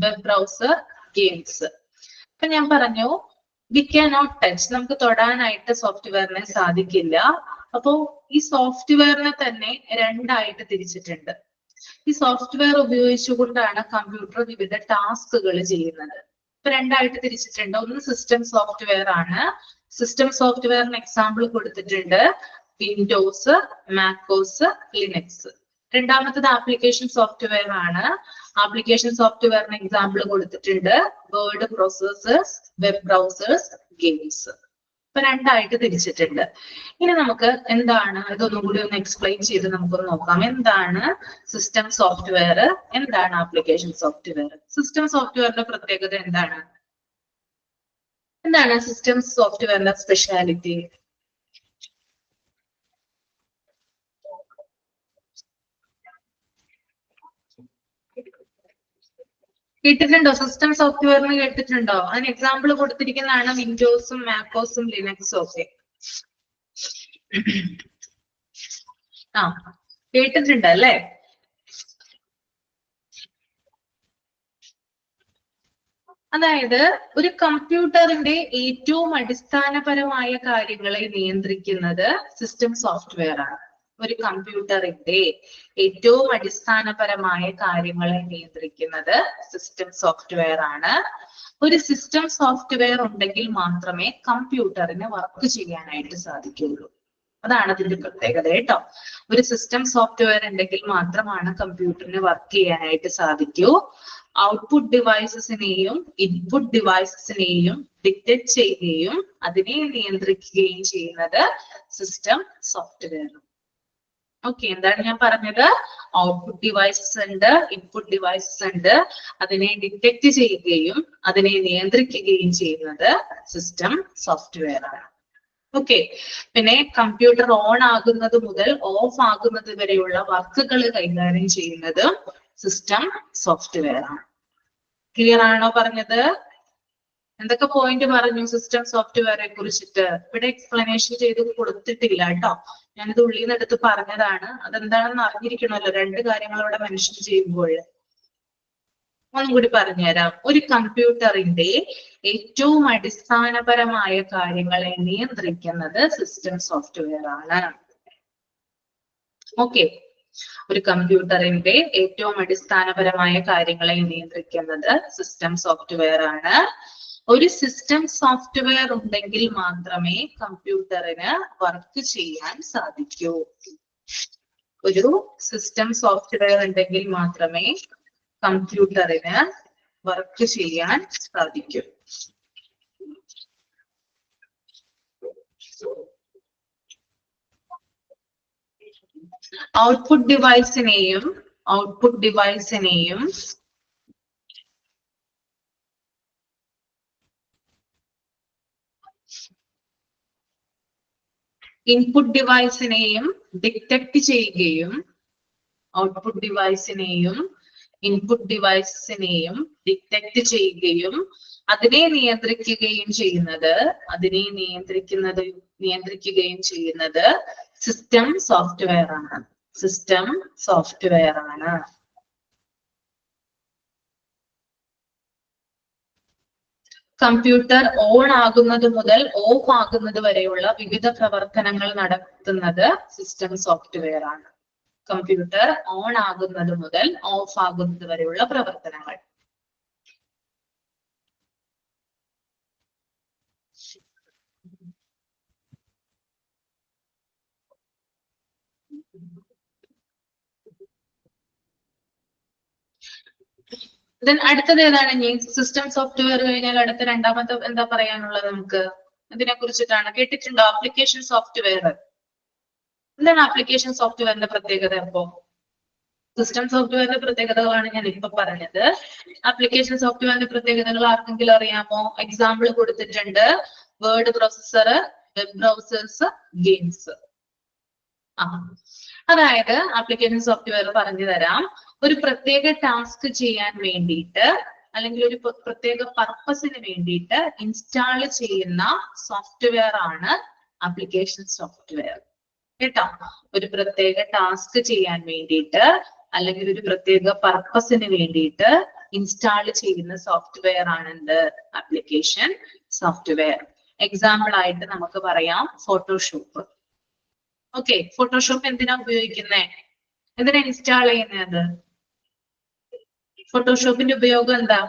[SPEAKER 1] web browser, games. ഇപ്പൊ ഞാൻ പറഞ്ഞു V cannot touch, നമുക്ക് തൊടാനായിട്ട് സോഫ്റ്റ്വെയറിനെ സാധിക്കില്ല. അപ്പോ ഈ സോഫ്റ്റ്വെയറിനെ തന്നെ രണ്ടായിട്ട് തിരിച്ചിട്ടുണ്ട്. ഈ സോഫ്റ്റ്വെയർ ഉപയോഗിച്ചുകൊണ്ടാണ് കമ്പ്യൂട്ടർ വിവിധ ടാസ്കുകൾ ചെയ്യുന്നത്. ഇപ്പൊ രണ്ടായിട്ട് തിരിച്ചിട്ടുണ്ട്. ഒന്ന് സിസ്റ്റം സോഫ്റ്റ്വെയർ ആണ്. സിസ്റ്റം സോഫ്റ്റ്വെയറിന് എക്സാമ്പിൾ കൊടുത്തിട്ടുണ്ട് വിൻഡോസ്, മാക്കോസ്, ലിനക്സ്. രണ്ടാമത്തത് ആപ്ലിക്കേഷൻ സോഫ്റ്റ്വെയർ ആണ്. ആപ്ലിക്കേഷൻ സോഫ്റ്റ്വെയറിന് എക്സാമ്പിൾ കൊടുത്തിട്ടുണ്ട് word processors, web browsers, games. ഇപ്പൊ രണ്ടായിട്ട് തിരിച്ചിട്ടുണ്ട്. ഇനി നമുക്ക് എന്താണ് ഇതൊന്നും കൂടി ഒന്ന് എക്സ്പ്ലെയിൻ ചെയ്ത് നമുക്കൊന്ന് നോക്കാം. എന്താണ് സിസ്റ്റം സോഫ്റ്റ്വെയർ, എന്താണ് ആപ്ലിക്കേഷൻ സോഫ്റ്റ്വെയർ? സിസ്റ്റം സോഫ്റ്റ്വെയറിന്റെ പ്രത്യേകത എന്താണ്? എന്താണ് സിസ്റ്റം സോഫ്റ്റ്വെയറിന്റെ സ്പെഷ്യാലിറ്റി? കേട്ടിട്ടുണ്ടോ? സിസ്റ്റം സോഫ്റ്റ്വെയറിന് കേട്ടിട്ടുണ്ടോ? അതിന് എക്സാമ്പിൾ കൊടുത്തിരിക്കുന്നതാണ് വിൻഡോസും മാക്കോസും ലിനക്സും ഒക്കെ. ആ കേട്ടിട്ടുണ്ട് അല്ലേ? അതായത് ഒരു കമ്പ്യൂട്ടറിന്റെ ഏറ്റവും അടിസ്ഥാനപരമായ കാര്യങ്ങളെ നിയന്ത്രിക്കുന്നത് സിസ്റ്റം സോഫ്റ്റ്വെയർ ആണ്. ഒരു കമ്പ്യൂട്ടറിന്റെ ഏറ്റവും അടിസ്ഥാനപരമായ കാര്യങ്ങളെ നിയന്ത്രിക്കുന്നത് സിസ്റ്റം സോഫ്റ്റ്വെയർ ആണ്. ഒരു സിസ്റ്റം സോഫ്റ്റ്വെയർ ഉണ്ടെങ്കിൽ മാത്രമേ കമ്പ്യൂട്ടറിന് വർക്ക് ചെയ്യാനായിട്ട് സാധിക്കുള്ളൂ. അതാണ് അതിന്റെ പ്രത്യേകത കേട്ടോ. ഒരു സിസ്റ്റം സോഫ്റ്റ്വെയർ ഉണ്ടെങ്കിൽ മാത്രമാണ് കമ്പ്യൂട്ടറിന് വർക്ക് ചെയ്യാനായിട്ട് സാധിക്കൂ. ഔട്ട്പുട്ട് ഡിവൈസസിനെയും ഇൻപുട്ട് ഡിവൈസസിനെയും ഡിറ്റക്ട് ചെയ്യുകയും അതിനെ നിയന്ത്രിക്കുകയും ചെയ്യുന്നത് സിസ്റ്റം സോഫ്റ്റ്വെയർ. ഓക്കെ, എന്താണ് ഞാൻ പറഞ്ഞത്? ഔട്ട്പുട്ട് ഡിവൈസസ് ഉണ്ട്, ഇൻപുട്ട് ഡിവൈസസ് ഉണ്ട്. അതിനെ ഡിറ്റക്ട് ചെയ്യുകയും അതിനെ നിയന്ത്രിക്കുകയും ചെയ്യുന്നത് സിസ്റ്റം സോഫ്റ്റ്വെയർ ആണ്. ഓക്കെ, പിന്നെ കമ്പ്യൂട്ടർ ഓൺ ആകുന്നത് മുതൽ ഓഫ് ആകുന്നത് വരെയുള്ള വർക്കുകൾ കൈകാര്യം ചെയ്യുന്നത് സിസ്റ്റം സോഫ്റ്റ്വെയർ ആണ്. ക്ലിയർ ആണോ പറഞ്ഞത്? എന്തൊക്കെ പോയിന്റ് പറഞ്ഞു സിസ്റ്റം സോഫ്റ്റ്വെയറെ കുറിച്ചിട്ട്? ഇവിടെ എക്സ്പ്ലനേഷൻ ചെയ്ത് കൊടുത്തിട്ടില്ല കേട്ടോ. ഞാനിത് ഉള്ളിൽ നിന്ന് എടുത്ത് പറഞ്ഞതാണ്. അതെന്താണെന്ന് അറിഞ്ഞിരിക്കണമല്ലോ രണ്ട് കാര്യങ്ങൾ ഇവിടെ മെൻഷൻ ചെയ്യുമ്പോൾ. ഒന്നും കൂടി പറഞ്ഞുതരാം. ഒരു കമ്പ്യൂട്ടറിന്റെ ഏറ്റവും അടിസ്ഥാനപരമായ കാര്യങ്ങളെ നിയന്ത്രിക്കുന്നത് സിസ്റ്റം സോഫ്റ്റ്വെയർ ആണ്. ഓക്കെ, ഒരു കമ്പ്യൂട്ടറിന്റെ ഏറ്റവും അടിസ്ഥാനപരമായ കാര്യങ്ങളെ നിയന്ത്രിക്കുന്നത് സിസ്റ്റം സോഫ്റ്റ്വെയർ ആണ്. ഒരു സിസ്റ്റം സോഫ്റ്റ്വെയർ ഉണ്ടെങ്കിൽ മാത്രമേ കമ്പ്യൂട്ടറിന് വർക്ക് ചെയ്യാൻ സാധിക്കൂ. ഒരു സിസ്റ്റം സോഫ്റ്റ്വെയർ ഉണ്ടെങ്കിൽ മാത്രമേ കമ്പ്യൂട്ടറിന് വർക്ക് ചെയ്യാൻ സാധിക്കൂ. ഔട്ട്പുട്ട് ഡിവൈസിനെയും ഇൻപുട്ട് ഡിവൈസിനെയും ഡിറ്റക്ട് ചെയ്യുകയും ഔട്ട്പുട്ട് ഡിവൈസിനെയും ഇൻപുട്ട് ഡിവൈസിനെയും ഡിറ്റക്ട് ചെയ്യുകയും അതിനെ നിയന്ത്രിക്കുകയും ചെയ്യുന്നത് സിസ്റ്റം സോഫ്റ്റ്വെയർ ആണ്. സിസ്റ്റം സോഫ്റ്റ്വെയർ ആണ്. കമ്പ്യൂട്ടർ ഓൺ ആകുന്നത് മുതൽ ഓഫ് ആകുന്നത് വരെയുള്ള വിവിധ പ്രവർത്തനങ്ങൾ നടത്തുന്നത് സിസ്റ്റം സോഫ്റ്റ്വെയർ ആണ്. കമ്പ്യൂട്ടർ ഓൺ ആകുന്നത് മുതൽ ഓഫ് ആകുന്നത് വരെയുള്ള പ്രവർത്തനങ്ങൾ. അടുത്തത് ഏതാണ്? ഇനി സിസ്റ്റം സോഫ്റ്റ്വെയർ കഴിഞ്ഞാൽ അടുത്ത രണ്ടാമത്തെ എന്താ പറയാനുള്ളത് നമുക്ക്? ഇതിനെ കുറിച്ചിട്ടാണ്. കേട്ടിട്ടുണ്ടോ? Application software. എന്താണ് ആപ്ലിക്കേഷൻ സോഫ്റ്റ്വെയറിന്റെ പ്രത്യേകത? അപ്പോ സിസ്റ്റം സോഫ്റ്റ്വെയറിന്റെ പ്രത്യേകതകളാണ് ഞാൻ ഇപ്പൊ പറഞ്ഞത്. ആപ്ലിക്കേഷൻ സോഫ്റ്റ്വെയറിന്റെ പ്രത്യേകതകൾ ആർക്കെങ്കിലും അറിയാമോ? എക്സാമ്പിൾ കൊടുത്തിട്ടുണ്ട്. Word processor, web browsers, games. അതായത് ആപ്ലിക്കേഷൻ സോഫ്റ്റ്വെയർ പറഞ്ഞു തരാം. ഒരു പ്രത്യേക ടാസ്ക് ചെയ്യാൻ വേണ്ടിയിട്ട് അല്ലെങ്കിൽ ഒരു പ്രത്യേക പർപ്പസിന് വേണ്ടിയിട്ട് ഇൻസ്റ്റാൾ ചെയ്യുന്ന സോഫ്റ്റ്വെയർ ആണ് ആപ്ലിക്കേഷൻ സോഫ്റ്റ്വെയർ. കേട്ടോ? ഒരു പ്രത്യേക ടാസ്ക് ചെയ്യാൻ വേണ്ടിയിട്ട് അല്ലെങ്കിൽ ഒരു പ്രത്യേക പർപ്പസിന് വേണ്ടിയിട്ട് ഇൻസ്റ്റാൾ ചെയ്യുന്ന സോഫ്റ്റ്വെയർ ആണ് എന്ത്? Application software. എക്സാമ്പിൾ ആയിട്ട് നമുക്ക് പറയാം ഫോട്ടോഷോപ്പ്. ഓക്കെ, ഫോട്ടോഷോപ്പ് എന്തിനാ ഉപയോഗിക്കുന്നേ? എന്തിനാ ഇൻസ്റ്റാൾ ചെയ്യുന്നത്? ഫോട്ടോഷോപ്പിന്റെ ഉപയോഗം എന്താ?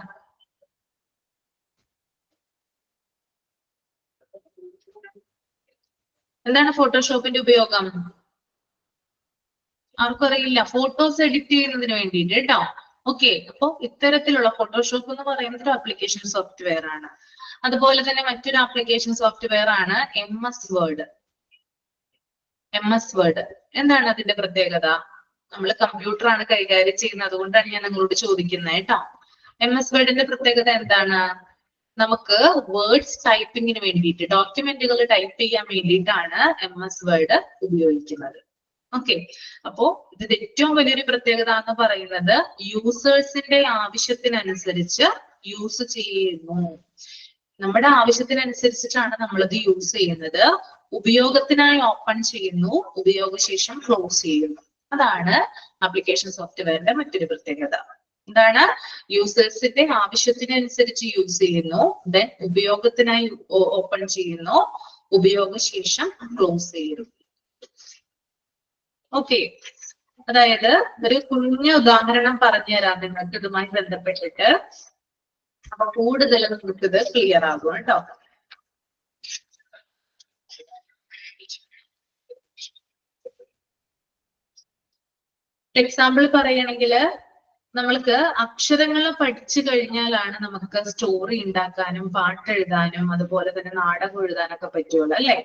[SPEAKER 1] എന്താണ് ഫോട്ടോഷോപ്പിന്റെ ഉപയോഗം? ആർക്കും അറിയില്ല. ഫോട്ടോസ് എഡിറ്റ് ചെയ്യുന്നതിന് വേണ്ടിയിട്ട് കേട്ടോ. ഓക്കെ, അപ്പൊ ഇത്തരത്തിലുള്ള ഫോട്ടോഷോപ്പ് എന്ന് പറയുന്നത് ഒരു ആപ്ലിക്കേഷൻ സോഫ്റ്റ്വെയർ ആണ്. അതുപോലെ തന്നെ മറ്റൊരു ആപ്ലിക്കേഷൻ സോഫ്റ്റ്വെയർ ആണ് MS Word. MS Word എന്താണ് അതിന്റെ പ്രത്യേകത? നമ്മൾ കമ്പ്യൂട്ടർ ആണ് കൈകാര്യം ചെയ്യുന്നത്, അതുകൊണ്ടാണ് ഞാൻ നിങ്ങളോട് ചോദിക്കുന്നത് കേട്ടോ. MS Wordന്റെ പ്രത്യേകത എന്താണ്? നമുക്ക് വേർഡ്സ് ടൈപ്പിങ്ങിന് വേണ്ടിയിട്ട്, ഡോക്യുമെന്റുകൾ ടൈപ്പ് ചെയ്യാൻ വേണ്ടിയിട്ടാണ് MS Word ഉപയോഗിക്കുന്നത്. ഓക്കെ, അപ്പോ ഇത് ഏറ്റവും വലിയൊരു പ്രത്യേകത എന്ന് പറയുന്നത് യൂസേഴ്സിന്റെ ആവശ്യത്തിനനുസരിച്ച് യൂസ് ചെയ്യുന്നു. നമ്മുടെ ആവശ്യത്തിനനുസരിച്ചിട്ടാണ് നമ്മളത് യൂസ് ചെയ്യുന്നത്. ഉപയോഗത്തിനായി ഓപ്പൺ ചെയ്യുന്നു, ഉപയോഗശേഷം ക്ലോസ് ചെയ്യുന്നു. അതാണ് ആപ്ലിക്കേഷൻ സോഫ്റ്റ്വെയറിന്റെ മറ്റൊരു പ്രത്യേകത. എന്താണ്? യൂസേഴ്സിന്റെ ആവശ്യത്തിനനുസരിച്ച് യൂസ് ചെയ്യുന്നു, ദെൻ ഉപയോഗത്തിനായി ഓപ്പൺ ചെയ്യുന്നു, ഉപയോഗശേഷം ക്ലോസ് ചെയ്യുന്നു. ഓക്കെ, അതായത് ഒരു കുഞ്ഞു ഉദാഹരണം പറഞ്ഞു തരാം നിങ്ങൾക്ക് ഇതുമായി ബന്ധപ്പെട്ടിട്ട്. അപ്പൊ കൂടുതൽ നിങ്ങൾക്ക് ഇത് ക്ലിയർ ആകും കേട്ടോ. എക്സാമ്പിൾ പറയുകയാണെങ്കിൽ നമ്മൾക്ക് അക്ഷരങ്ങൾ പഠിച്ചു കഴിഞ്ഞാലാണ് നമുക്ക് സ്റ്റോറി ഉണ്ടാക്കാനും പാട്ട് എഴുതാനും അതുപോലെ തന്നെ നാടകം എഴുതാനൊക്കെ പറ്റുള്ളൂ അല്ലെ?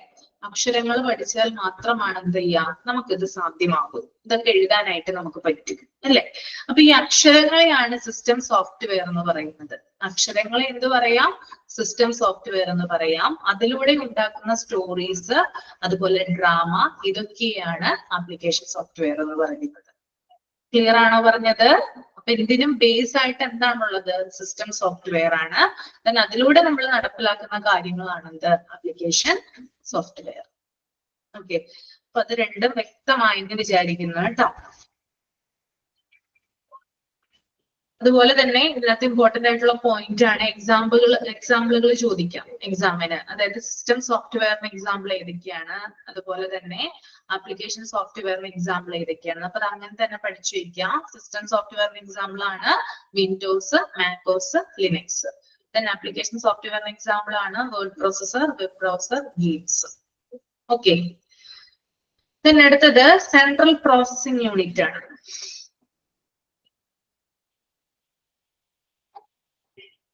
[SPEAKER 1] അക്ഷരങ്ങൾ പഠിച്ചാൽ മാത്രമാണ് എന്ത് ചെയ്യാം, നമുക്കിത് സാധ്യമാകും. ഇതൊക്കെ എഴുതാനായിട്ട് നമുക്ക് പറ്റും അല്ലെ? അപ്പൊ ഈ അക്ഷരങ്ങളെയാണ് സിസ്റ്റം സോഫ്റ്റ്വെയർ എന്ന് പറയുന്നത്. അക്ഷരങ്ങളെ എന്ത് പറയാം? സിസ്റ്റം സോഫ്റ്റ്വെയർ എന്ന് പറയാം. അതിലൂടെ ഉണ്ടാക്കുന്ന സ്റ്റോറീസ് അതുപോലെ ഡ്രാമ, ഇതൊക്കെയാണ് ആപ്ലിക്കേഷൻ സോഫ്റ്റ്വെയർ എന്ന് പറയുന്നത്. ക്ലിയർ ആണോ പറഞ്ഞത്? അപ്പൊ ഇതിനും ബേസ് ആയിട്ട് എന്താണുള്ളത്? സിസ്റ്റം സോഫ്റ്റ്വെയർ ആണ്. then അതിലൂടെ നമ്മൾ നടപ്പിലാക്കുന്ന കാര്യങ്ങളാണ് എന്ത്? Application software. ഓക്കെ, അപ്പൊ അത് രണ്ടും വ്യക്തമായെന്ന് വിചാരിക്കുന്നു കേട്ടോ. അതുപോലെ തന്നെ ഇതിനകത്ത് ഇമ്പോർട്ടന്റ് ആയിട്ടുള്ള പോയിന്റ് ആണ് എക്സാമ്പിളുകൾ ചോദിക്കാം എക്സാമിന്. അതായത് സിസ്റ്റം സോഫ്റ്റ്വെയറിന് എക്സാമ്പിൾ ഏതൊക്കെയാണ്, അതുപോലെ തന്നെ ആപ്ലിക്കേഷൻ സോഫ്റ്റ്വെയറിന് എക്സാമ്പിൾ ഏതൊക്കെയാണ്. അപ്പൊ അത് അങ്ങനെ തന്നെ പഠിച്ചു വയ്ക്കാം. സിസ്റ്റം സോഫ്റ്റ്വെയറിന് എക്സാമ്പിൾ ആണ് Windows, macOS, Linux. then application സോഫ്റ്റ്വെയറിന് എക്സാമ്പിൾ ആണ് word processor, web browser, games. Okay, then അടുത്തത് സെൻട്രൽ പ്രോസസിംഗ് യൂണിറ്റ് ആണ്.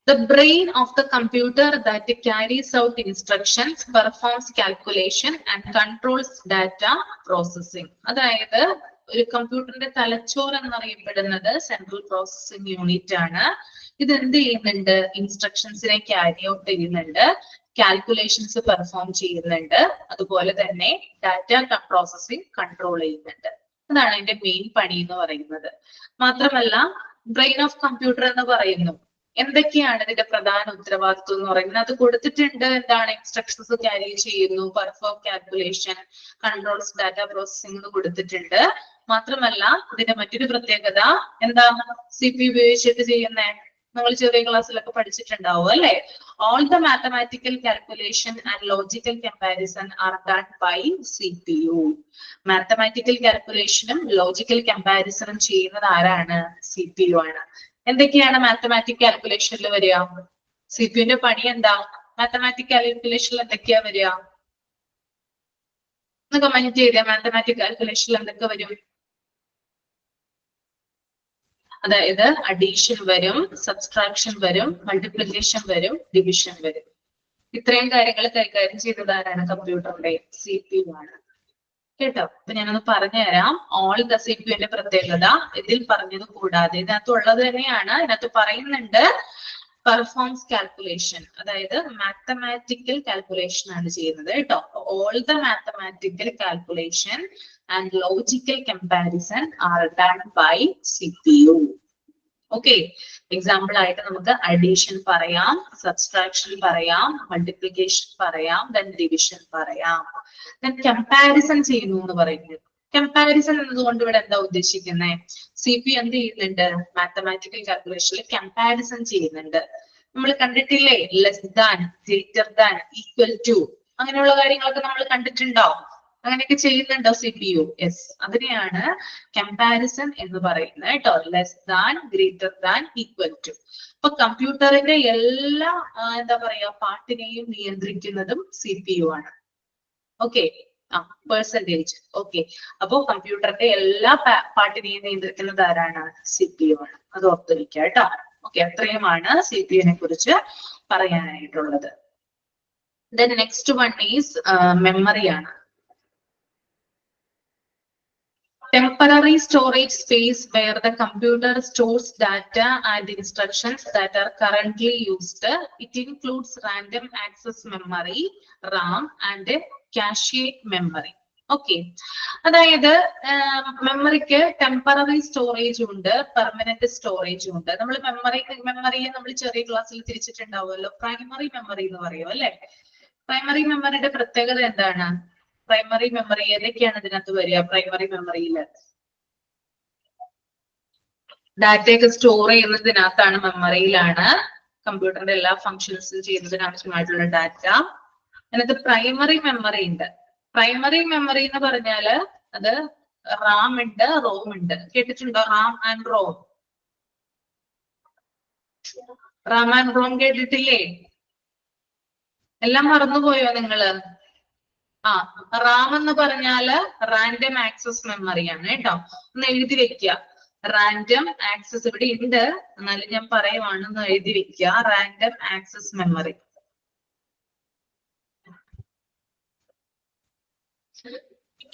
[SPEAKER 1] The brain of the computer that carries out instructions, performs calculation and controls data processing. അതായത് ഒരു കമ്പ്യൂട്ടറിന്റെ തലച്ചോറ് എന്നറിയപ്പെടുന്നത് central processing unit ആണ്. ഇത് എന്ത് ചെയ്യുന്നുണ്ട്? ഇൻസ്ട്രക്ഷൻസിനെ ക്യാരി ഔട്ട് ചെയ്യുന്നുണ്ട്, കാൽക്കുലേഷൻസ് പെർഫോം ചെയ്യുന്നുണ്ട്, അതുപോലെ തന്നെ ഡാറ്റ പ്രോസസിംഗ് കൺട്രോൾ ചെയ്യുന്നുണ്ട്. അതാണ് അതിന്റെ മെയിൻ പണി എന്ന് പറയുന്നത്. മാത്രമല്ല ബ്രെയിൻ ഓഫ് കമ്പ്യൂട്ടർ എന്ന് പറയുന്നു. എന്തൊക്കെയാണ് ഇതിന്റെ പ്രധാന ഉത്തരവാദിത്വം എന്ന് പറയുന്നത്? അത് കൊടുത്തിട്ടുണ്ട്. എന്താണ്? ഇൻസ്ട്രക്ഷൻസ് ക്യാരി ചെയ്യുന്നു, perform calculation, controls data processing എന്ന് കൊടുത്തിട്ടുണ്ട്. മാത്രമല്ല ഇതിന്റെ മറ്റൊരു പ്രത്യേകത എന്താ? CPU ഉപയോഗിച്ചിട്ട് ചെയ്യുന്നേ നമ്മൾ ചെറിയ ക്ലാസ്സിലൊക്കെ പഠിച്ചിട്ടുണ്ടാവും അല്ലെ? All the mathematical calculation and logical comparison are done by CPU. Mathematical കാൽക്കുലേഷനും ലോജിക്കൽ കമ്പാരിസണും ചെയ്യുന്നത് ആരാണ്? CPU ആണ്. എന്തൊക്കെയാണ് മാത്തമാറ്റിക് കാൽക്കുലേഷനിൽ വരിക? സിപിയുവിന്റെ പണി എന്താ? മാത്തമാറ്റിക് കാൽക്കുലേഷനിൽ എന്തൊക്കെയാ വരിക? ഒന്ന് കമന്റ് ചെയ്തേ. മാത്തമാറ്റിക് കാൽക്കുലേഷനിൽ എന്തൊക്കെ വരും? അതായത് അഡീഷൻ വരും, സബ്സ്ട്രാക്ഷൻ വരും, മൾട്ടിപ്ലിക്കേഷൻ വരും, ഡിവിഷൻ വരും. ഇത്രയും കാര്യങ്ങൾ കൈകാര്യം ചെയ്തത് ആരാണ്? കമ്പ്യൂട്ടറിന്റെ CPU ആണ്. കേട്ടോ? അപ്പൊ ഞാനൊന്ന് പറഞ്ഞുതരാം. ഓൾ ദ CPUന്റെ പ്രത്യേകത ഇതിൽ പറഞ്ഞത് കൂടാതെ ഇതിനകത്തുള്ളത് തന്നെയാണ്. ഇതിനകത്ത് പറയുന്നുണ്ട് പെർഫോംസ് കാൽക്കുലേഷൻ, അതായത് മാത്തമാറ്റിക്കൽ കാൽക്കുലേഷൻ ആണ് ചെയ്യുന്നത് കേട്ടോ. All the mathematical calculation and logical comparison are done by CPU. Okay, example ആയിട്ട് നമുക്ക് അഡീഷൻ പറയാം, സബ്സ്ട്രാക്ഷൻ പറയാം, മൾട്ടിപ്ലിക്കേഷൻ പറയാം, ദെൻ ഡിവിഷൻ പറയാം, ദെൻ കമ്പാരിസൺ ചെയ്യുന്നു എന്ന് പറയുന്നത്. കമ്പാരിസൺ എന്നതുകൊണ്ട് ഇവിടെ എന്താ ഉദ്ദേശിക്കുന്നത്? CPU എന്ത് ചെയ്യുന്നുണ്ട്? മാത്തമാറ്റിക്കൽ കാൽക്കുലേഷനിൽ കമ്പാരിസൺ ചെയ്യുന്നുണ്ട്. നമ്മൾ കണ്ടിട്ടില്ലേ? Less than, greater than, equal to, അങ്ങനെയുള്ള കാര്യങ്ങളൊക്കെ നമ്മൾ കണ്ടിട്ടുണ്ടോ? അങ്ങനെയൊക്കെ ചെയ്യുന്നുണ്ടോ CPU? യെസ്, അതിനെയാണ് കമ്പാരിസൺ എന്ന് പറയുന്നത് കേട്ടോ. Less than, greater than, equal to. അപ്പൊ കമ്പ്യൂട്ടറിന്റെ എല്ലാ എന്താ പറയാ പാർട്ടിനെയും നിയന്ത്രിക്കുന്നതും CPU ആണ്. Okay, percentage. ഓക്കെ, അപ്പോ കമ്പ്യൂട്ടറിന്റെ എല്ലാ പാർട്ടിനെയും നിയന്ത്രിക്കുന്നത് ആരാണ്? CPU ആണ്. അത് ഓർത്ത് വെക്കുക കേട്ടോ. ഓക്കെ, അത്രയുമാണ് CPU-നെ കുറിച്ച് പറയാനായിട്ടുള്ളത്. Then next one is memory ആണ്. Temporary storage space where the computer stores data and instructions that are currently used. It includes random access memory, RAM, and cache memory. Okay, അതായത് മെമ്മറിക്ക് temporary storage ഉണ്ട്, permanent storage ഉണ്ട്. നമ്മൾ മെമ്മറിയെ നമ്മൾ ചെറിയ ക്ലാസ്സിൽ തിരിച്ചിട്ടുണ്ടാവുമല്ലോ. Primary memory എന്ന് പറയും അല്ലെ. പ്രൈമറി മെമ്മറിയുടെ പ്രത്യേകത എന്താണ്? പ്രൈമറി മെമ്മറി ഏതൊക്കെയാണ് ഇതിനകത്ത് വരിക? പ്രൈമറി മെമ്മറിയിൽ ഡാറ്റയൊക്കെ സ്റ്റോർ ചെയ്യുന്നതിനകത്താണ്, മെമ്മറിയിലാണ് കമ്പ്യൂട്ടറിന്റെ എല്ലാ ഫങ്ഷൻസും ചെയ്യുന്നതിന് ആവശ്യമായിട്ടുള്ള ഡാറ്റ. അതിനകത്ത് പ്രൈമറി മെമ്മറി ഉണ്ട്. പ്രൈമറി മെമ്മറി എന്ന് പറഞ്ഞാല് അത് റാം ഉണ്ട്, റോം ഉണ്ട്. കേട്ടിട്ടുണ്ടോ? RAM and ROM. RAM and ROM കേട്ടിട്ടില്ലേ? എല്ലാം മറന്നുപോയോ നിങ്ങള്? റാം എന്ന് പറഞ്ഞാല് റാൻഡം ആക്സസ് മെമ്മറിയാണ് കേട്ടോ. ഒന്ന് എഴുതി വെക്കുക. റാൻഡം ആക്സസ് ഇവിടെ ഉണ്ട്, എന്നാലും ഞാൻ പറയുവാണ്, ഒന്ന് എഴുതി വെക്കുക. Random access memory.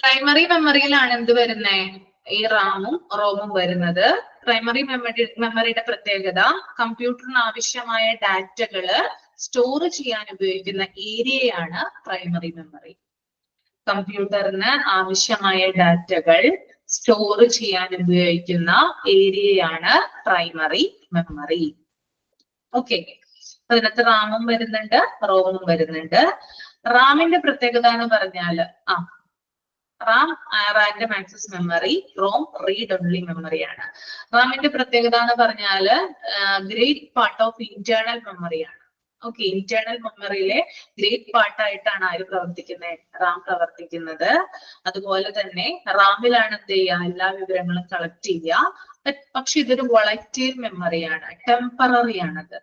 [SPEAKER 1] പ്രൈമറി മെമ്മറിയിലാണ് എന്ത് വരുന്നേ? ഈ റാമും റോമും വരുന്നത്. പ്രൈമറി മെമ്മറിയുടെ പ്രത്യേകത കമ്പ്യൂട്ടറിന് ആവശ്യമായ ഡാറ്റകള് സ്റ്റോർ ചെയ്യാൻ ഉപയോഗിക്കുന്ന ഏരിയയാണ് പ്രൈമറി മെമ്മറി. കമ്പ്യൂട്ടറിന് ആവശ്യമായ ഡാറ്റകൾ സ്റ്റോർ ചെയ്യാൻ ഉപയോഗിക്കുന്ന ഏരിയയാണ് പ്രൈമറി മെമ്മറി. ഓക്കെ, അതിനകത്ത് റാമും വരുന്നുണ്ട്, റോമും വരുന്നുണ്ട്. റാമിന്റെ പ്രത്യേകത എന്ന് പറഞ്ഞാല് RAM random access memory, ROM read only മെമ്മറിയാണ്. റാമിന്റെ പ്രത്യേകത എന്ന് പറഞ്ഞാല് ഗ്രേറ്റ് പാർട്ട് ഓഫ് ഇന്റേണൽ മെമ്മറിയാണ്. ഓക്കെ, ഇന്റേണൽ മെമ്മറിയിലെ ഗ്രേറ്റ് പാർട്ടായിട്ടാണ് ആര് പ്രവർത്തിക്കുന്നത്? റാം പ്രവർത്തിക്കുന്നത്. അതുപോലെ തന്നെ റാമിലാണ് എന്ത് ചെയ്യുക? എല്ലാ വിവരങ്ങളും കളക്ട് ചെയ്യുക. പക്ഷെ ഇതൊരു വോളറ്റൈൽ മെമ്മറിയാണ്, ടെമ്പററി ആണത്.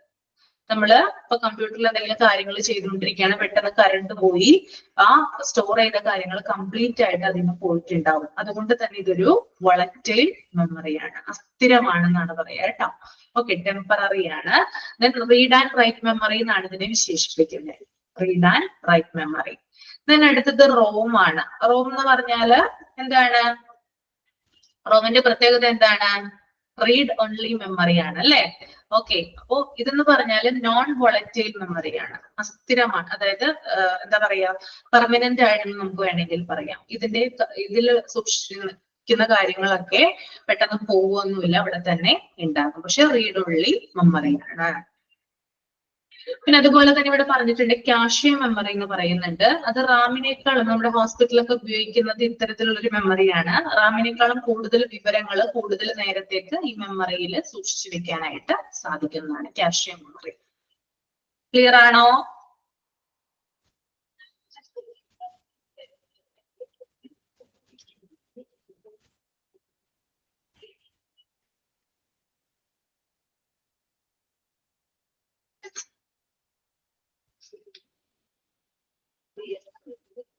[SPEAKER 1] നമ്മള് ഇപ്പൊ കമ്പ്യൂട്ടറിൽ എന്തെങ്കിലും കാര്യങ്ങൾ ചെയ്തുകൊണ്ടിരിക്കുകയാണ്, പെട്ടെന്ന് കറണ്ട് പോയി ആ സ്റ്റോർ ചെയ്ത കാര്യങ്ങൾ കംപ്ലീറ്റ് ആയിട്ട് അതിന് പോയിട്ടുണ്ടാവും. അതുകൊണ്ട് തന്നെ ഇതൊരു വോളറ്റൈൽ മെമ്മറിയാണ്, അസ്ഥിരമാണെന്നാണ് പറയാ കേട്ടോ. ഓക്കെ, ടെമ്പററി ആണ്. Then read and write memory എന്നാണ് ഇതിനെ വിശേഷിപ്പിക്കുന്നത്. Read and write memory. Then അടുത്തത് റോം ആണ്. റോം എന്ന് പറഞ്ഞാല് എന്താണ്? റോമിന്റെ പ്രത്യേകത എന്താണ്? റീഡ് ഓൺലി മെമ്മറിയാണ് അല്ലെ. ഓക്കെ, അപ്പോ ഇതെന്ന് പറഞ്ഞാല് നോൺ വോളറ്റൈൽ മെമ്മറിയാണ്, അസ്ഥിരമാണ്. അതായത് എന്താ പറയാ, പെർമനന്റ് ആണെന്ന് നമുക്ക് വേണമെങ്കിൽ പറയാം. ഇതിൽ സൂക്ഷിക്കുന്ന കാര്യങ്ങളൊക്കെ പെട്ടെന്ന് പോവുകയൊന്നുമില്ല, അവിടെ തന്നെ ഉണ്ടാകും. പക്ഷെ റീഡ് ഓൺലി മെമ്മറിയാണ്. പിന്നെ അതുപോലെ തന്നെ ഇവിടെ പറഞ്ഞിട്ടുണ്ട് ക്യാഷെ മെമ്മറി എന്ന് പറയുന്നുണ്ട്. അത് റാമിനേക്കാളും നമ്മുടെ ഹോസ്പിറ്റലൊക്കെ ഉപയോഗിക്കുന്നത് ഇത്തരത്തിലുള്ള ഒരു മെമ്മറിയാണ്. റാമിനേക്കാളും കൂടുതൽ വിവരങ്ങൾ കൂടുതൽ നേരത്തേക്ക് ഈ മെമ്മറിയിൽ സൂക്ഷിച്ചു വെക്കാനായിട്ട് സാധിക്കുന്നതാണ് ക്യാഷെ മെമ്മറി. ക്ലിയർ ആണോ?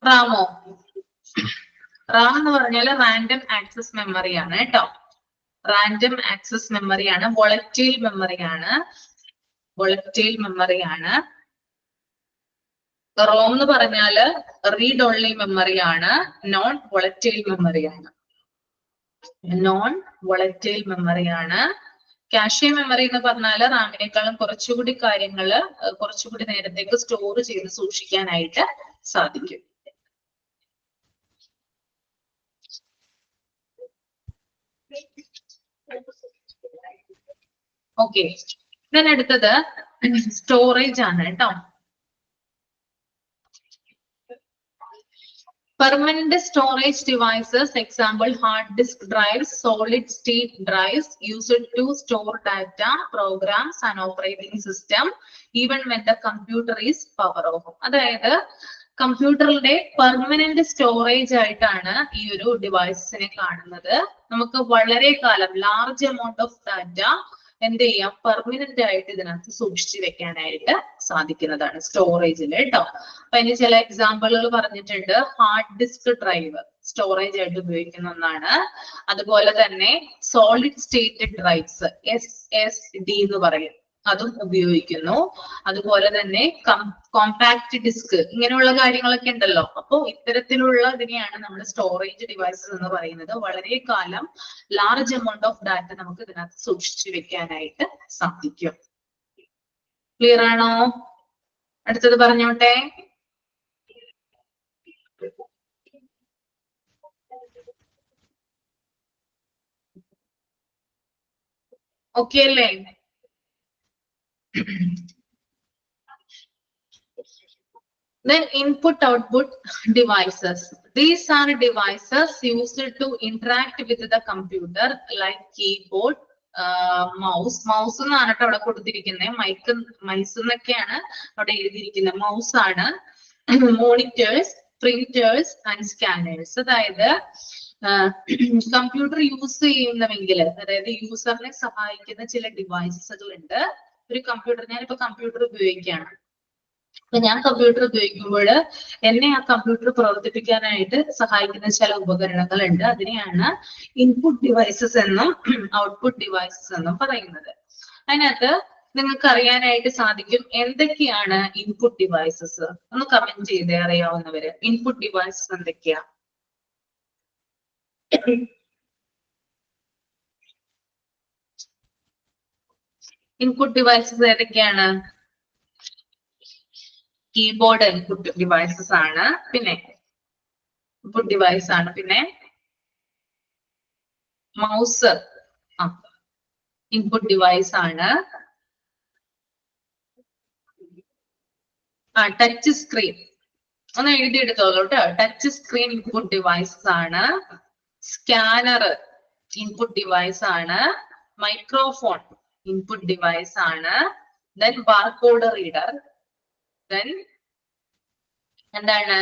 [SPEAKER 1] റാമോ? റാം എന്ന് പറഞ്ഞാൽ റാൻഡം ആക്സസ് മെമ്മറിയാണ് കേട്ടോ. റാൻഡം ആക്സസ് മെമ്മറിയാണ്, വോളറ്റൈൽ മെമ്മറിയാണ്. വോളറ്റൈൽ മെമ്മറിയാണ്. റോം എന്ന് പറഞ്ഞാല് റീഡ് ഓൺലി മെമ്മറി ആണ്, നോൺ വോളറ്റൈൽ മെമ്മറി ആണ്. നോൺ വോളറ്റൈൽ മെമ്മറി ആണ്. കാഷെ മെമ്മറി എന്ന് പറഞ്ഞാല് റാമിനേക്കാളും കുറച്ചുകൂടി കാര്യങ്ങള് കുറച്ചുകൂടി നേരത്തേക്ക് സ്റ്റോർ ചെയ്ത് സൂക്ഷിക്കാനായിട്ട് സാധിക്കും. ഓക്കെ, then അടുത്തത് സ്റ്റോറേജ് ആണ് കേട്ടോ. Permanent storage devices, example hard disk drives, solid state drives used to store data, programs and operating system even when the computer is power off. അതായത് കമ്പ്യൂട്ടറിന്റെ പെർമനന്റ് സ്റ്റോറേജ് ആയിട്ടാണ് ഈ ഒരു ഡിവൈസിനെ കാണുന്നത്. നമുക്ക് വളരെ കാലം ലാർജ് എമൗണ്ട് ഓഫ് ഡാറ്റ എന്ത് ചെയ്യാം, പെർമനന്റ് ആയിട്ട് ഇതിനകത്ത് സൂക്ഷിച്ചു വെക്കാനായിട്ട് സാധിക്കുന്നതാണ് സ്റ്റോറേജിൽ കേട്ടോ. അപ്പൊ അതിന് ചില എക്സാമ്പിളുകൾ പറഞ്ഞിട്ടുണ്ട്. ഹാർഡ് ഡിസ്ക് ഡ്രൈവ് സ്റ്റോറേജ് ആയിട്ട് ഉപയോഗിക്കുന്ന ഒന്നാണ്. അതുപോലെ തന്നെ സോളിഡ് സ്റ്റേറ്റ് ഡ്രൈവ്സ് SSD എന്ന് പറയും, അതും ഉപയോഗിക്കുന്നു. അതുപോലെ തന്നെ കോമ്പാക്ട് ഡിസ്ക്, ഇങ്ങനെയുള്ള കാര്യങ്ങളൊക്കെ ഉണ്ടല്ലോ. അപ്പോൾ ഇത്തരത്തിലുള്ള ഇതിനെയാണ് നമ്മൾ സ്റ്റോറേജ് ഡിവൈസസ് എന്ന് പറയുന്നത്. വളരെ കാലം ലാർജ് എമൗണ്ട് ഓഫ് ഡാറ്റ നമുക്ക് ഇതിനകത്ത് സൂക്ഷിച്ചു വെക്കാനായിട്ട് സാധിക്കും. ക്ലിയർ ആണോ? അടുത്തത് പറഞ്ഞോട്ടെ. ഓക്കെ അല്ലേ? Then input-output devices. These are devices used to interact with the computer like keyboard, mouse. Mouse എന്നാണ് കേട്ടോ അവിടെ കൊടുത്തിരിക്കുന്നത്. മൈസ് എന്നൊക്കെയാണ് അവിടെ എഴുതിയിരിക്കുന്നത്. മൗസ് ആണ്. Monitors, printers and scanners. അതായത് കമ്പ്യൂട്ടർ യൂസ് ചെയ്യുന്നവെങ്കിൽ, അതായത് യൂസറിനെ സഹായിക്കുന്ന ചില ഡിവൈസസുകൾ ഉണ്ട്. ഒരു കമ്പ്യൂട്ടർ, ഞാനിപ്പോ കമ്പ്യൂട്ടർ ഉപയോഗിക്കുകയാണ്. അപ്പൊ ഞാൻ കമ്പ്യൂട്ടർ ഉപയോഗിക്കുമ്പോൾ എന്നെ ആ കമ്പ്യൂട്ടർ പ്രവർത്തിപ്പിക്കാനായിട്ട് സഹായിക്കുന്ന ചില ഉപകരണങ്ങൾ ഉണ്ട്. അതിനെയാണ് ഇൻപുട്ട് ഡിവൈസസ് എന്നും ഔട്ട്പുട്ട് ഡിവൈസസ് എന്നും പറയുന്നത്. അതിനകത്ത് നിങ്ങൾക്ക് അറിയാനായിട്ട് സാധിക്കും എന്തൊക്കെയാണ് ഇൻപുട്ട് ഡിവൈസസ്. ഒന്ന് കമന്റ് ചെയ്തേ അറിയാവുന്നവര്. ഇൻപുട്ട് ഡിവൈസസ് എന്തൊക്കെയാ? ഇൻപുട്ട് ഡിവൈസസ് ഏതൊക്കെയാണ്? കീബോർഡ് ഇൻപുട്ട് ഡിവൈസസ് ആണ്. പിന്നെ ഇൻപുട്ട് ഡിവൈസ് ആണ്. പിന്നെ മൗസ് ഇൻപുട്ട് ഡിവൈസ് ആണ്. ടച്ച് സ്ക്രീൻ ഒന്ന് എഴുതിയെടുത്തോളൂ കേട്ടോ. ടച്ച് സ്ക്രീൻ ഇൻപുട്ട് ഡിവൈസസ് ആണ്. സ്കാനർ ഇൻപുട്ട് ഡിവൈസ് ആണ്. മൈക്രോഫോൺ ഇൻപുട്ട് ഡിവൈസ് ആണ്. Then barcode reader. ദെൻ എന്താണ്,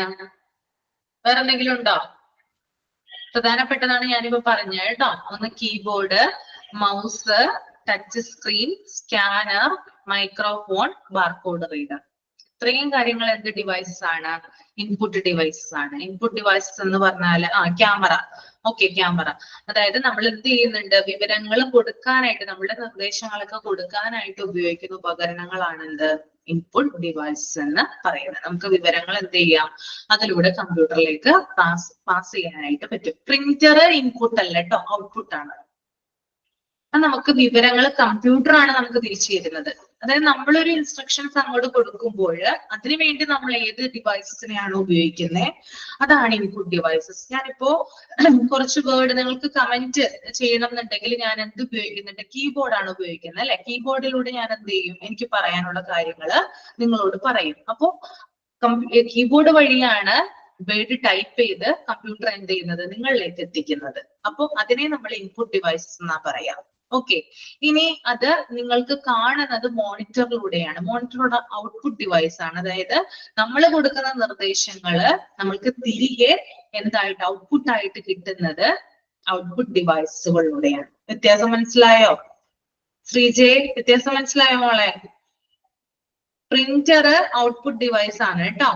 [SPEAKER 1] വേറെ എന്തെങ്കിലും ഉണ്ടോ? പ്രധാനപ്പെട്ടതാണ് ഞാനിപ്പോ പറഞ്ഞത് കേട്ടോ. ഒന്ന് keyboard, mouse, touch screen, scanner, microphone, barcode reader. ഇത്രയും കാര്യങ്ങൾ എന്ത് ഡിവൈസസ് ആണ്? ഇൻപുട്ട് ഡിവൈസസ് ആണ്. ഇൻപുട്ട് ഡിവൈസസ് എന്ന് പറഞ്ഞാൽ ക്യാമറ. Okay, camera. അതായത് നമ്മൾ എന്ത് ചെയ്യുന്നുണ്ട്, വിവരങ്ങൾ കൊടുക്കാനായിട്ട്, നമ്മുടെ നിർദ്ദേശങ്ങളൊക്കെ കൊടുക്കാനായിട്ട് ഉപയോഗിക്കുന്ന ഉപകരണങ്ങളാണ് എന്ത്, ഇൻപുട്ട് ഡിവൈസസ് എന്ന് പറയുന്നത്. നമുക്ക് വിവരങ്ങൾ എന്ത് ചെയ്യാം, അതിലൂടെ കമ്പ്യൂട്ടറിലേക്ക് പാസ് ചെയ്യാനായിട്ട് പറ്റും. പ്രിന്റർ ഇൻപുട്ട് അല്ല കേട്ടോ, ഔട്ട്പുട്ട് ആണ്. നമുക്ക് വിവരങ്ങൾ കമ്പ്യൂട്ടറാണ് നമുക്ക് തിരിച്ചു തരുന്നത്. അതായത് നമ്മളൊരു ഇൻസ്ട്രക്ഷൻസ് അങ്ങോട്ട് കൊടുക്കുമ്പോൾ അതിനുവേണ്ടി നമ്മൾ ഏത് ഡിവൈസസിനെയാണ് ഉപയോഗിക്കുന്നത്, അതാണ് ഇൻപുട്ട് ഡിവൈസസ്. ഞാനിപ്പോ കുറച്ച് വേർഡ് നിങ്ങൾക്ക് കമന്റ് ചെയ്യണം എന്നുണ്ടെങ്കിൽ ഞാൻ എന്ത് ഉപയോഗിക്കുന്നുണ്ട്, കീബോർഡാണ് ഉപയോഗിക്കുന്നത് അല്ലെ. കീബോർഡിലൂടെ ഞാൻ എന്ത് ചെയ്യും, എനിക്ക് പറയാനുള്ള കാര്യങ്ങൾ നിങ്ങളോട് പറയും. അപ്പോ കീബോർഡ് വഴിയാണ് വേർഡ് ടൈപ്പ് ചെയ്ത് കമ്പ്യൂട്ടർ എന്ത് ചെയ്യുന്നത്, നിങ്ങളിലേക്ക് എത്തിക്കുന്നത്. അപ്പൊ അതിനെ നമ്മൾ ഇൻപുട്ട് ഡിവൈസസ് എന്നാ പറയാം. ഓക്കെ, ഇനി അത് നിങ്ങൾക്ക് കാണുന്നത് മോണിറ്ററിലൂടെയാണ്. മോണിറ്ററുടെ ഔട്ട്പുട്ട് ഡിവൈസ് ആണ്. അതായത് നമ്മൾ കൊടുക്കുന്ന നിർദ്ദേശങ്ങള് നമ്മൾക്ക് തിരികെ എന്തായിട്ട് ഔട്ട്പുട്ട് ആയിട്ട് കിട്ടുന്നത് ഔട്ട്പുട്ട് ഡിവൈസുകളിലൂടെയാണ്. വ്യത്യാസം മനസ്സിലായോ ശ്രീജയ്? വ്യത്യാസം മനസ്സിലായോ മോളെ? പ്രിന്റർ ഔട്ട്പുട്ട് ഡിവൈസ് ആണ് കേട്ടോ.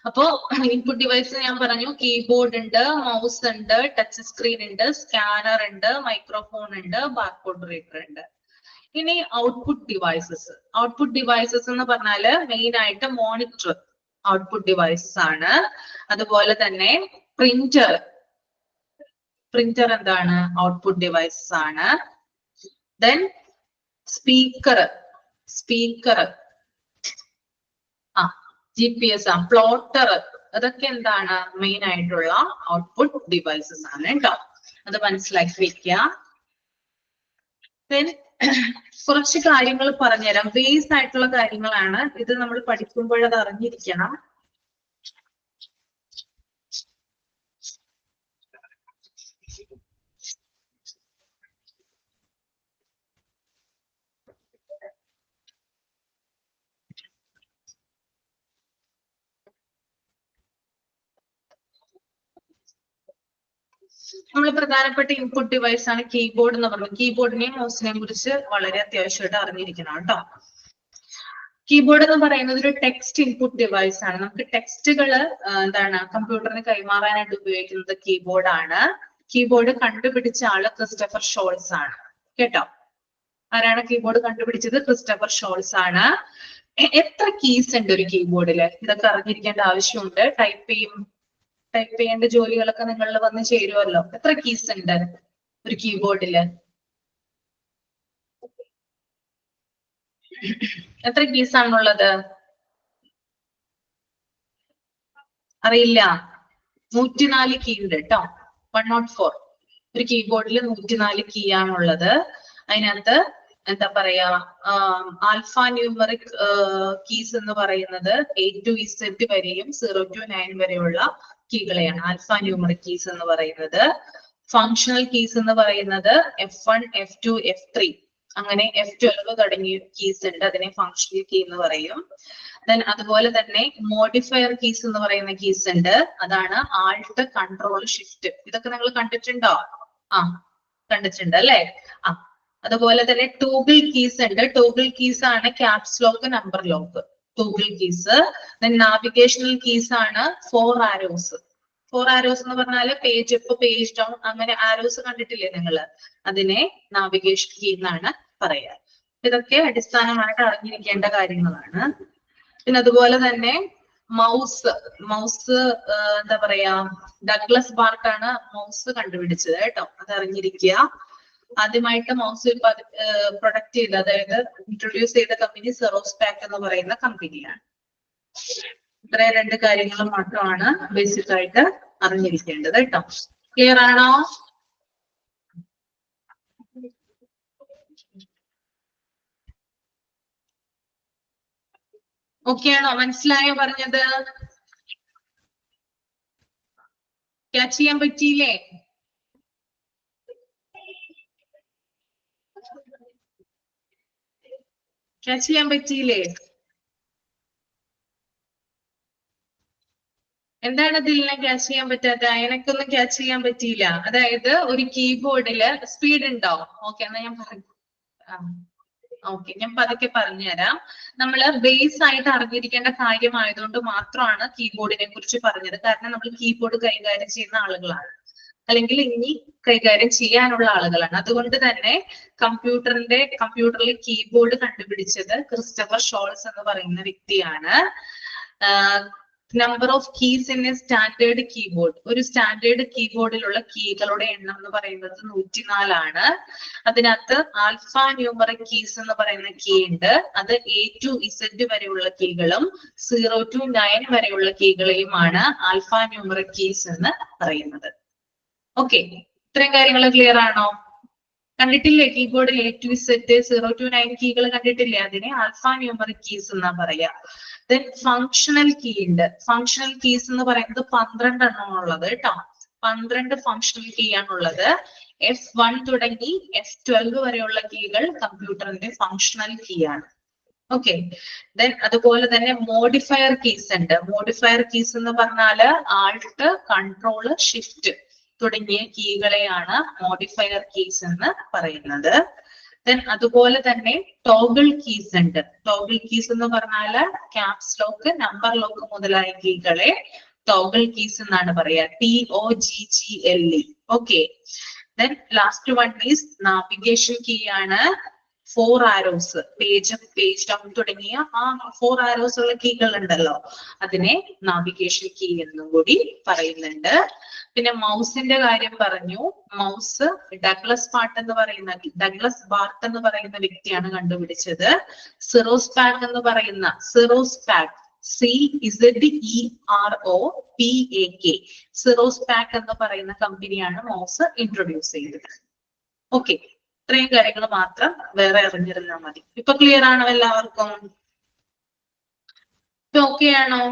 [SPEAKER 1] അപ്പോ ഇൻപുട്ട് ഡിവൈസ് ഞാൻ പറഞ്ഞു, കീബോർഡ് ഉണ്ട്, മൗസ് ഉണ്ട്, ടച്ച് സ്ക്രീൻ ഉണ്ട്, സ്കാനർ ഉണ്ട്, മൈക്രോഫോൺ ഉണ്ട്, ബാർകോഡ് റീഡർ ഉണ്ട്. ഇനി ഔട്ട്പുട്ട് ഡിവൈസസ്. ഔട്ട്പുട്ട് ഡിവൈസസ് എന്ന് പറഞ്ഞാല് മെയിൻ ആയിട്ട് മോണിറ്റർ ഔട്ട്പുട്ട് ഡിവൈസസ് ആണ്. അതുപോലെ തന്നെ പ്രിന്റർ എന്താണ്? ഔട്ട്പുട്ട് ഡിവൈസസ് ആണ്. ദെൻ സ്പീക്കർ GPS പ്ലോട്ടർ, അതൊക്കെ എന്താണ്? മെയിൻ ആയിട്ടുള്ള ഔട്ട്പുട്ട് ഡിവൈസസ് ആണ് കേട്ടോ. അത് മനസ്സിലാക്കി വെക്കുക. ദെൻ കുറച്ച് കാര്യങ്ങൾ പറഞ്ഞുതരാം. ബേസ് ആയിട്ടുള്ള കാര്യങ്ങളാണ് ഇത്. നമ്മൾ പഠിക്കുമ്പോൾ അത് അറിഞ്ഞിരിക്കണം. നമ്മൾ പ്രധാനപ്പെട്ട ഇൻപുട്ട് ഡിവൈസ് ആണ് കീബോർഡ് എന്ന് പറയുന്നത്. കീബോർഡിനെയും മൗസിനെയും കുറിച്ച് വളരെ അത്യാവശ്യമായിട്ട് അറിഞ്ഞിരിക്കണം കേട്ടോ. കീബോർഡ് എന്ന് പറയുന്നത് ഒരു ടെക്സ്റ്റ് ഇൻപുട്ട് ഡിവൈസ് ആണ്. നമുക്ക് ടെക്സ്റ്റുകൾ എന്താണ് കമ്പ്യൂട്ടറിന് കൈമാറാനായിട്ട് ഉപയോഗിക്കുന്നത് കീബോർഡ് ആണ്. കീബോർഡ് കണ്ടുപിടിച്ച ആള് ക്രിസ്റ്റഫർ ഷോൾസ് ആണ് കേട്ടോ. ആരാണ് കീബോർഡ് കണ്ടുപിടിച്ചത്? ക്രിസ്റ്റഫർ ഷോൾസ് ആണ്. എത്ര കീസ് ഉണ്ട് ഒരു കീബോർഡില്? ഇതൊക്കെ അറിഞ്ഞിരിക്കേണ്ട ആവശ്യമുണ്ട്. ടൈപ്പ് ചെയ്യേണ്ട ജോലികളൊക്കെ നിങ്ങളിൽ വന്ന് ചേരുമല്ലോ. എത്ര കീസ് ഉണ്ട് ഒരു കീബോർഡില്? എത്ര കീസ് ആണുള്ളത്? അറിയില്ല. 104 കീ ഉണ്ട് കേട്ടോ. 104. ഒരു കീബോർഡിൽ 104 കീ ആണുള്ളത്. അതിനകത്ത് എന്താ പറയാ, ആൽഫ ന്യൂമറിക് കീസ് എന്ന് പറയുന്നത് A to Z വരെയും 0 to 9 വരെയുള്ള കീകളെയാണ് ആൽഫ ന്യൂമറിക് കീസ് എന്ന് പറയുന്നത്. ഫങ്ഷണൽ കീസ് എന്ന് പറയുന്നത് F1, F2, F3 അങ്ങനെ F12 തുടങ്ങിയ കീസ് ഉണ്ട്. അതിനെ ഫങ്ഷണൽ കീ എന്ന് പറയും. ദെൻ അതുപോലെ തന്നെ മോഡിഫയർ കീസ് എന്ന് പറയുന്ന കീസ് ഉണ്ട്. അതാണ് ആൾട്ട്, കൺട്രോൾ, ഷിഫ്റ്റ്. ഇതൊക്കെ നിങ്ങൾ കണ്ടിട്ടുണ്ടോ? കണ്ടിട്ടുണ്ട് അല്ലേ? അതുപോലെ തന്നെ ടോഗിൾ കീസ് ഉണ്ട്. ടോഗിൾ കീസ് ആണ് caps lock, number lock. Toggle keys. Then navigational keys ആണ് 4 ആരോസ്. 4 ആരോസ് എന്ന് പറഞ്ഞാല് പേജ് അപ്പ്, പേജ് ഡൗൺ, അങ്ങനെ ആരോസ് കണ്ടിട്ടില്ലേ നിങ്ങള്? അതിനെ നാവിഗേഷൻ കീ എന്നാണ് പറയാ. ഇതൊക്കെ അടിസ്ഥാനമായിട്ട് അറിഞ്ഞിരിക്കേണ്ട കാര്യങ്ങളാണ്. പിന്നെ അതുപോലെ തന്നെ മൗസ് എന്താ പറയാ, ഡഗ്ലസ് ബാർട്ട് ആണ് മൗസ് കണ്ടുപിടിച്ചത് കേട്ടോ. അത് അറിഞ്ഞിരിക്കുക. ആദ്യമായിട്ട് മൗസ് പ്രൊഡക്റ്റ് ചെയ്ത്, അതായത് ഇൻട്രൊഡ്യൂസ് ചെയ്ത കമ്പനി സെറോസ്പാക്ക് എന്ന് പറയുന്ന കമ്പനിയാണ്. ഇത്രയും 2 കാര്യങ്ങൾ മാത്രമാണ് ബേസിക് ആയിട്ട് അറിഞ്ഞിരിക്കേണ്ടത് കേട്ടോ. ക്ലിയർ ആണോ? ഓക്കെ ആണോ? മനസ്സിലായോ പറഞ്ഞത്? ക്യാച്ച് ചെയ്യാൻ പറ്റിയില്ലേ? ക്യാച്ച് ചെയ്യാൻ പറ്റിയില്ലേ? എന്താണ് ഇതിനെ ക്യാച്ച് ചെയ്യാൻ പറ്റാത്ത? എനക്കൊന്നും ക്യാച്ച് ചെയ്യാൻ പറ്റിയില്ല. അതായത് ഒരു കീബോർഡില് സ്പീഡ് ഉണ്ടോ? ഓക്കെ, എന്നാ ഞാൻ പറഞ്ഞു. ഓക്കെ, ഞാൻ പതുക്കെ പറഞ്ഞുതരാം. നമ്മള് ബേസ് ആയിട്ട് അറിഞ്ഞിരിക്കേണ്ട കാര്യമായതുകൊണ്ട് മാത്രമാണ് കീബോർഡിനെ കുറിച്ച് പറഞ്ഞത്. കാരണം നമ്മൾ കീബോർഡ് കൈകാര്യം ചെയ്യുന്ന ആളുകളാണ്, അല്ലെങ്കിൽ ഇനി കൈകാര്യം ചെയ്യാനുള്ള ആളുകളാണ്. അതുകൊണ്ട് തന്നെ കമ്പ്യൂട്ടറിൽ കീബോർഡ് കണ്ടുപിടിച്ചത് ക്രിസ്റ്റഫർ ഷോൾസ് എന്ന് പറയുന്ന വ്യക്തിയാണ്. Number of keys in A standard keyboard. ഒരു സ്റ്റാൻഡേർഡ് കീബോർഡിലുള്ള കീകളുടെ എണ്ണം എന്ന് പറയുന്നത് 104 ആണ്. അതിനകത്ത് ആൽഫ ന്യൂമറിക് കീസ് എന്ന് പറയുന്ന കീ ഉണ്ട്. അത് A to Z വരെയുള്ള കീകളും 0 to 9 വരെയുള്ള കീകളെയുമാണ് ആൽഫ ന്യൂമറിക് കീസ് എന്ന് പറയുന്നത്. ഓക്കെ, ഇത്രയും കാര്യങ്ങൾ ക്ലിയർ ആണോ? കണ്ടിട്ടില്ലേ കീബോർഡിൽ A to Z 0 to 9 കീകൾ കണ്ടിട്ടില്ലേ? അതിനെ ആൽഫ ന്യൂമറിക് കീസ് എന്നാ പറയാ. ദെൻ ഫങ്ഷണൽ കീ ഉണ്ട്. ഫങ്ഷണൽ കീസ് എന്ന് പറയുന്നത് 12 എണ്ണം ഉള്ളത് കേട്ടോ. 12 ഫങ്ഷണൽ കീ ആണുള്ളത്. F1 തുടങ്ങി F12 വരെയുള്ള കീകൾ കമ്പ്യൂട്ടറിന്റെ ഫങ്ഷണൽ കീ ആണ്. ഓക്കെ, ദെൻ അതുപോലെ തന്നെ മോഡിഫയർ കീസ് ഉണ്ട്. മോഡിഫയർ കീസ് എന്ന് പറഞ്ഞാല് ആൾട്ട്, കൺട്രോള്, ഷിഫ്റ്റ് തുടങ്ങിയ കീകളെയാണ് മോഡിഫയർ കീസ് എന്ന് പറയുന്നത്. ദെൻ അതുപോലെ തന്നെ ടോഗിൾ കീസ് ഉണ്ട്. ടോഗിൾ കീസ് എന്ന് പറഞ്ഞാല് ക്യാപ്സ് ലോക്ക്, നമ്പർ ലോക്ക് മുതലായ കീകളെ ടോഗിൾ കീസ് എന്നാണ് പറയാ. TOGGLE. Okay, then last one is navigation key ആണ്. 4 arrows, page up, page down തുടങ്ങിയ ആ 4 ആരോസ് ഉള്ള കീകൾ ഉണ്ടല്ലോ, അതിനെ നാവിഗേഷൻ കീ എന്നും കൂടി പറയുന്നുണ്ട്. പിന്നെ മൗസിന്റെ കാര്യം പറഞ്ഞു. മൗസ് ഡഗ്ലസ് ബാർട്ട് എന്ന് പറയുന്ന വ്യക്തിയാണ് കണ്ടുപിടിച്ചത്. സിറോസ്പാക് എന്ന് പറയുന്ന CZEROPAK സിറോസ്പാക് എന്ന് പറയുന്ന കമ്പനിയാണ് മൗസ് ഇൻട്രൊഡ്യൂസ് ചെയ്തത്. ഓക്കെ, ഇത്രയും കാര്യങ്ങൾ മാത്രം വേറെ അറിഞ്ഞിരുന്നാൽ മതി. ഇപ്പൊ ക്ലിയർ ആണോ എല്ലാവർക്കും? ഇപ്പൊ ഓക്കെ ആണോ?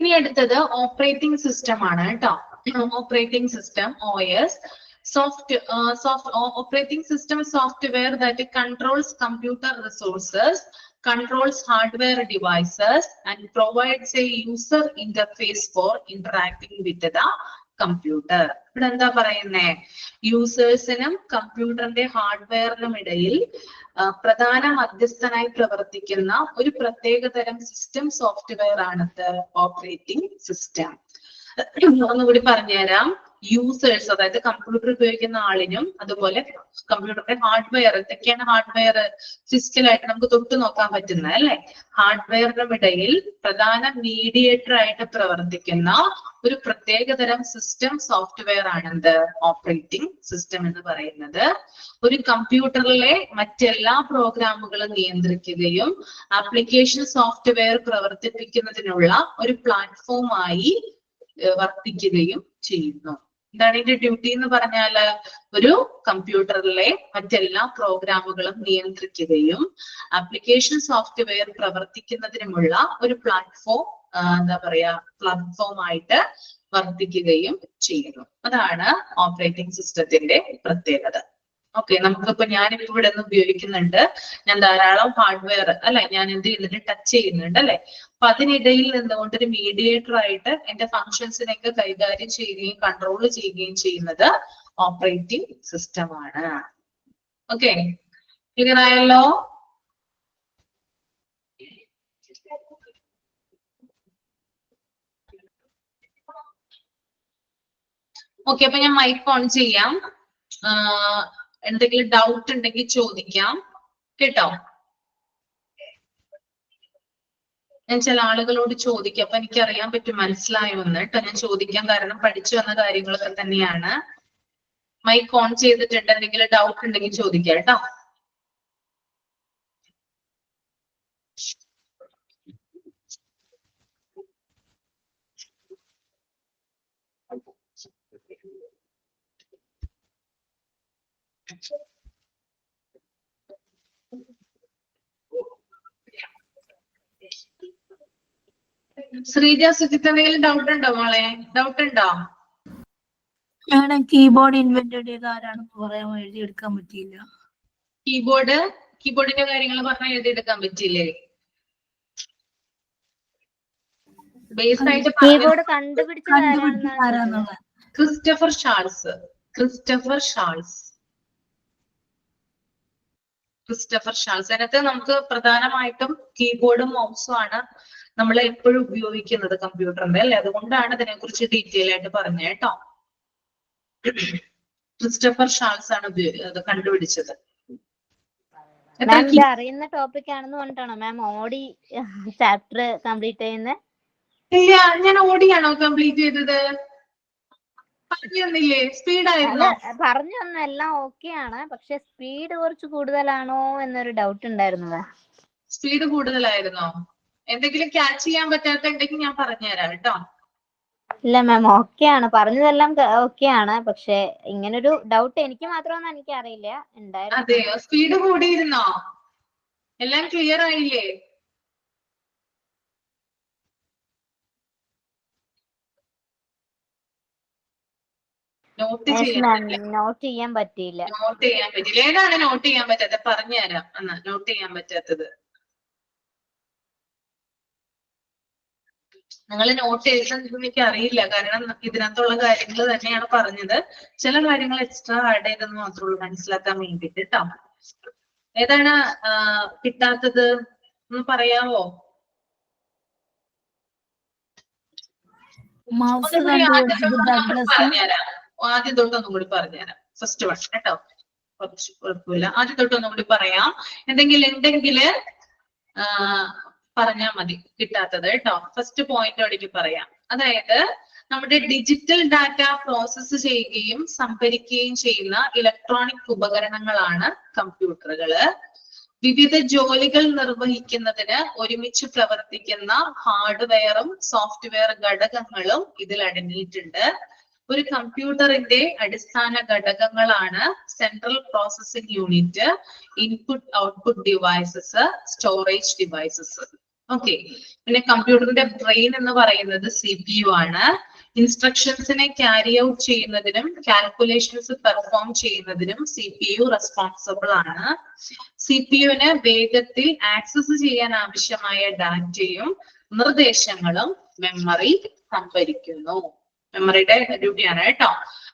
[SPEAKER 1] ഇനി അടുത്തത് ഓപ്പറേറ്റിംഗ് സിസ്റ്റം ആണ് കേട്ടോ. Operating system OS, operating system software that controls computer resources, controls hardware devices, and provides a user interface for interacting with the computer. ഇവിടെ എന്താ പറയുന്നേ? യൂസേഴ്സിനും കമ്പ്യൂട്ടറിന്റെ ഹാർഡ്വെയറിനും ഇടയിൽ പ്രധാന മധ്യസ്ഥനായി പ്രവർത്തിക്കുന്ന ഒരു പ്രത്യേക തരം സിസ്റ്റം സോഫ്റ്റ്വെയർ ആണ് ഓപ്പറേറ്റിംഗ് സിസ്റ്റം. ഒന്നുകൂടി പറഞ്ഞുതരാം. യൂസേഴ്സ്, അതായത് കമ്പ്യൂട്ടർ ഉപയോഗിക്കുന്ന ആളിനും അതുപോലെ കമ്പ്യൂട്ടറിന്റെ ഹാർഡ്വെയർ, എന്തൊക്കെയാണ് ഹാർഡ്വെയർ? ഫിസിക്കലായിട്ട് നമുക്ക് തൊട്ട് നോക്കാൻ പറ്റുന്നത് അല്ലെ? ഹാർഡ്വെയറിനും ഇടയിൽ പ്രധാന മീഡിയേറ്റർ ആയിട്ട് പ്രവർത്തിക്കുന്ന ഒരു പ്രത്യേക തരം സിസ്റ്റം സോഫ്റ്റ്വെയർ ആണെന്ത്? ഓപ്പറേറ്റിംഗ് സിസ്റ്റം എന്ന് പറയുന്നത്. ഒരു കമ്പ്യൂട്ടറിലെ മറ്റെല്ലാ പ്രോഗ്രാമുകളും നിയന്ത്രിക്കുകയും ആപ്ലിക്കേഷൻ സോഫ്റ്റ്വെയർ പ്രവർത്തിപ്പിക്കുന്നതിനുള്ള ഒരു പ്ലാറ്റ്ഫോമായി വർത്തിക്കുകയും ചെയ്യുന്നു. എന്താണ് ഇതിന്റെ ഡ്യൂട്ടി എന്ന് പറഞ്ഞാല്? ഒരു കമ്പ്യൂട്ടറിലെ മറ്റെല്ലാ പ്രോഗ്രാമുകളും നിയന്ത്രിക്കുകയും ആപ്ലിക്കേഷൻ സോഫ്റ്റ്വെയർ പ്രവർത്തിക്കുന്നതിനുമുള്ള ഒരു പ്ലാറ്റ്ഫോം ആയിട്ട് വർത്തിക്കുകയും ചെയ്യുന്നു. അതാണ് ഓപ്പറേറ്റിംഗ് സിസ്റ്റത്തിന്റെ പ്രത്യേകത. ഓക്കെ, നമുക്കിപ്പോ ഞാനിപ്പോ ഇവിടെ നിന്ന് ഉപയോഗിക്കുന്നുണ്ട്, ഞാൻ ധാരാളം ഹാർഡ്വെയർ അല്ലെ, ഞാൻ എന്ത് ചെയ്യുന്നുണ്ട്? ടച്ച് ചെയ്യുന്നുണ്ട് അല്ലെ? അപ്പൊ അതിനിടയിൽ നിന്നുകൊണ്ട് ഒരു മീഡിയേറ്റർ ആയിട്ട് എന്റെ ഫങ്ഷൻസിനെയൊക്കെ കൈകാര്യം ചെയ്യുകയും കൺട്രോൾ ചെയ്യുകയും ചെയ്യുന്നത് ഓപ്പറേറ്റിംഗ് സിസ്റ്റം ആണ്. ഓക്കെ, ക്ലിയർ ആയല്ലോ? ഓക്കെ, അപ്പൊ ഞാൻ മൈക്ക് ഓൺ ചെയ്യാം. എന്തെങ്കിലും ഡൗട്ട് ഉണ്ടെങ്കിൽ ചോദിക്കാം കേട്ടോ. ഞാൻ ചില ആളുകളോട് ചോദിക്കാം, അപ്പൊ എനിക്ക് അറിയാൻ പറ്റും മനസ്സിലായോ എന്ന് കേട്ടോ. ഞാൻ ചോദിക്കാൻ കാരണം പഠിച്ചു വന്ന കാര്യങ്ങളൊക്കെ തന്നെയാണ്. മൈക്ക് ഓൺ ചെയ്തിട്ടുണ്ട്, എന്തെങ്കിലും ഡൗട്ട് ഉണ്ടെങ്കിൽ ചോദിക്കാം കേട്ടോ. ശ്രീജ, സുജിത്ത്, എന്തെങ്കിലും ഡൗട്ട് ഉണ്ടോ മോളെ? ഡൗട്ട് ഉണ്ടോ?
[SPEAKER 4] മാഡം കീബോർഡ് ഇൻവെന്റ് ചെയ്ത ആരാണെന്ന് പറയാൻ എഴുതിയെടുക്കാൻ പറ്റിയില്ല. കീബോർഡിന്റെ കാര്യങ്ങൾ പറഞ്ഞാൽ എഴുതിയെടുക്കാൻ പറ്റിയില്ലേ? ബേസ് ആയിട്ട്
[SPEAKER 5] കീബോർഡ് കണ്ടുപിടിച്ചത്
[SPEAKER 4] ആരാന്നുള്ള
[SPEAKER 1] ക്രിസ്റ്റഫർ ഷാൾസ്. അതിനകത്ത് നമുക്ക് പ്രധാനമായിട്ടും കീബോർഡും മൗസും ആണ് നമ്മൾ എപ്പോഴും ഉപയോഗിക്കുന്നത് കമ്പ്യൂട്ടറിന്റെ അല്ലെ? അതുകൊണ്ടാണ് ഇതിനെ കുറിച്ച് ഡീറ്റെയിൽ ആയിട്ട് പറഞ്ഞത് കേട്ടോ. ക്രിസ്റ്റഫർ ഷാൾസ് ആണ് അത് കണ്ടുപിടിച്ചത്.
[SPEAKER 5] അറിയുന്ന ടോപ്പിക് ആണെന്ന് പറഞ്ഞിട്ടാണോ മാം ഓടി ചാപ്റ്റർ കംപ്ലീറ്റ് ചെയ്യുന്നത്?
[SPEAKER 1] ഇല്ല, ഞാൻ ഓടിയാണോ കംപ്ലീറ്റ് ചെയ്തത്? പറഞ്ഞില്ലേ സ്പീഡായിരുന്നു?
[SPEAKER 5] പറഞ്ഞു തന്ന എല്ലാം ഓക്കെ ആണ്, പക്ഷെ സ്പീഡ് കുറച്ച് കൂടുതലാണോ എന്നൊരു ഡൗട്ട് ഉണ്ടായിരുന്നത്.
[SPEAKER 1] സ്പീഡ് കൂടുതലായിരുന്നോ? എന്തെങ്കിലും ക്യാച്ച് ചെയ്യാൻ പറ്റാത്തുണ്ടെങ്കിൽ ഞാൻ പറഞ്ഞുതരാം കേട്ടോ.
[SPEAKER 5] ഇല്ല മാം, ഓക്കെ ആണ്, പറഞ്ഞതെല്ലാം ഓക്കെ ആണ്, പക്ഷെ ഇങ്ങനൊരു ഡൗട്ട് എനിക്ക് മാത്രമൊന്നും എനിക്ക് അറിയില്ല ഉണ്ടായിരുന്നു.
[SPEAKER 1] അതെയോ? സ്പീഡ് കൂടിയിരുന്നോ? എല്ലാം ക്ലിയർ ആയില്ലേ? നോട്ട്
[SPEAKER 5] ചെയ്യാൻ പറ്റിയില്ല.
[SPEAKER 1] ഏതാണ് നോട്ട് ചെയ്യാൻ പറ്റാത്തത്? പറഞ്ഞുതരാം. നോട്ട് ചെയ്യാൻ പറ്റാത്തത് നിങ്ങൾ നോട്ട് എഴുതുന്നത് എനിക്ക് അറിയില്ല, കാരണം ഇതിനകത്തുള്ള കാര്യങ്ങൾ തന്നെയാണ് പറഞ്ഞത്. ചില കാര്യങ്ങൾ എക്സ്ട്രാ ആഡ് ചെയ്തെന്ന് മാത്രമേ ഉള്ളൂ മനസ്സിലാക്കാൻ വേണ്ടിട്ട് കേട്ടോ. ഏതാണ് കിട്ടാത്തത് ഒന്ന് പറയാവോ? പറഞ്ഞുതരാം, ആദ്യം തൊട്ട് ഒന്നും കൂടി പറഞ്ഞുതരാം. ഫസ്റ്റ് വൺ കേട്ടോ, കുറച്ച് കുഴപ്പമില്ല. ആദ്യം തൊട്ട് ഒന്നും കൂടി പറയാം. എന്തെങ്കിലും ഉണ്ടെങ്കില് പറഞ്ഞാൽ മതി കിട്ടാത്തത് കേട്ടോ. ഫസ്റ്റ് പോയിന്റോടേക്ക് പറയാം. അതായത് നമ്മുടെ ഡിജിറ്റൽ ഡാറ്റ പ്രോസസ്സ് ചെയ്യുകയും സംഭരിക്കുകയും ചെയ്യുന്ന ഇലക്ട്രോണിക് ഉപകരണങ്ങളാണ് കമ്പ്യൂട്ടറുകള്. വിവിധ ജോലികൾ നിർവഹിക്കുന്നതിന് ഒരുമിച്ച് പ്രവർത്തിക്കുന്ന ഹാർഡ്വെയറും സോഫ്റ്റ്വെയർ ഘടകങ്ങളും ഇതിൽ അടങ്ങിയിട്ടുണ്ട്. ഒരു കമ്പ്യൂട്ടറിന്റെ അടിസ്ഥാന ഘടകങ്ങളാണ് central processing unit, input output devices, storage devices. Okay, പിന്നെ കമ്പ്യൂട്ടറിന്റെ ബ്രെയിൻ എന്ന് പറയുന്നത് CPU ആണ്. ഇൻസ്ട്രക്ഷൻസിനെ ക്യാരി ഔട്ട് ചെയ്യുന്നതിനും കാൽക്കുലേഷൻസ് പെർഫോം ചെയ്യുന്നതിനും CPU റെസ്പോൺസിബിൾ ആണ്. CPUവിന് വേഗത്തിൽ ആക്സസ് ചെയ്യാൻ ആവശ്യമായ ഡാറ്റയും നിർദ്ദേശങ്ങളും മെമ്മറി സംഭരിക്കുന്നു. മെമ്മറിയുടെ ഡ്യൂട്ടിയാണ് കേട്ടോ.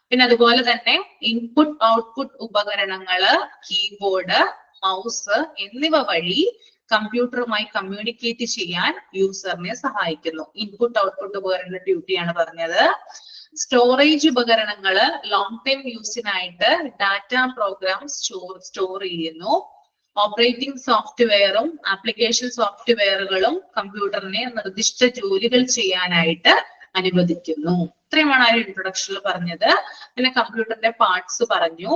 [SPEAKER 1] പിന്നെ അതുപോലെ തന്നെ ഇൻപുട്ട് ഔട്ട്പുട്ട് ഉപകരണങ്ങള്, കീബോർഡ്, മൗസ് എന്നിവ വഴി കമ്പ്യൂട്ടറുമായി കമ്മ്യൂണിക്കേറ്റ് ചെയ്യാൻ യൂസറിനെ സഹായിക്കുന്നു. ഇൻപുട്ട് ഔട്ട്പുട്ട് ഉപകരണ ഡ്യൂട്ടിയാണ് പറഞ്ഞത്. സ്റ്റോറേജ് ഉപകരണങ്ങള് ലോങ് ടൈം യൂസിനായിട്ട് ഡാറ്റ പ്രോഗ്രാം സ്റ്റോർ ചെയ്യുന്നു. ഓപ്പറേറ്റിംഗ് സോഫ്റ്റ്വെയറും ആപ്ലിക്കേഷൻ സോഫ്റ്റ്വെയറുകളും കമ്പ്യൂട്ടറിനെ നിർദ്ദിഷ്ട ജോലികൾ ചെയ്യാനായിട്ട് അനുവദിക്കുന്നു. ഇത്രയുമാണ് ആ ഇൻട്രൊഡക്ഷനിൽ പറഞ്ഞത്. പിന്നെ കമ്പ്യൂട്ടറിന്റെ പാർട്സ് പറഞ്ഞു.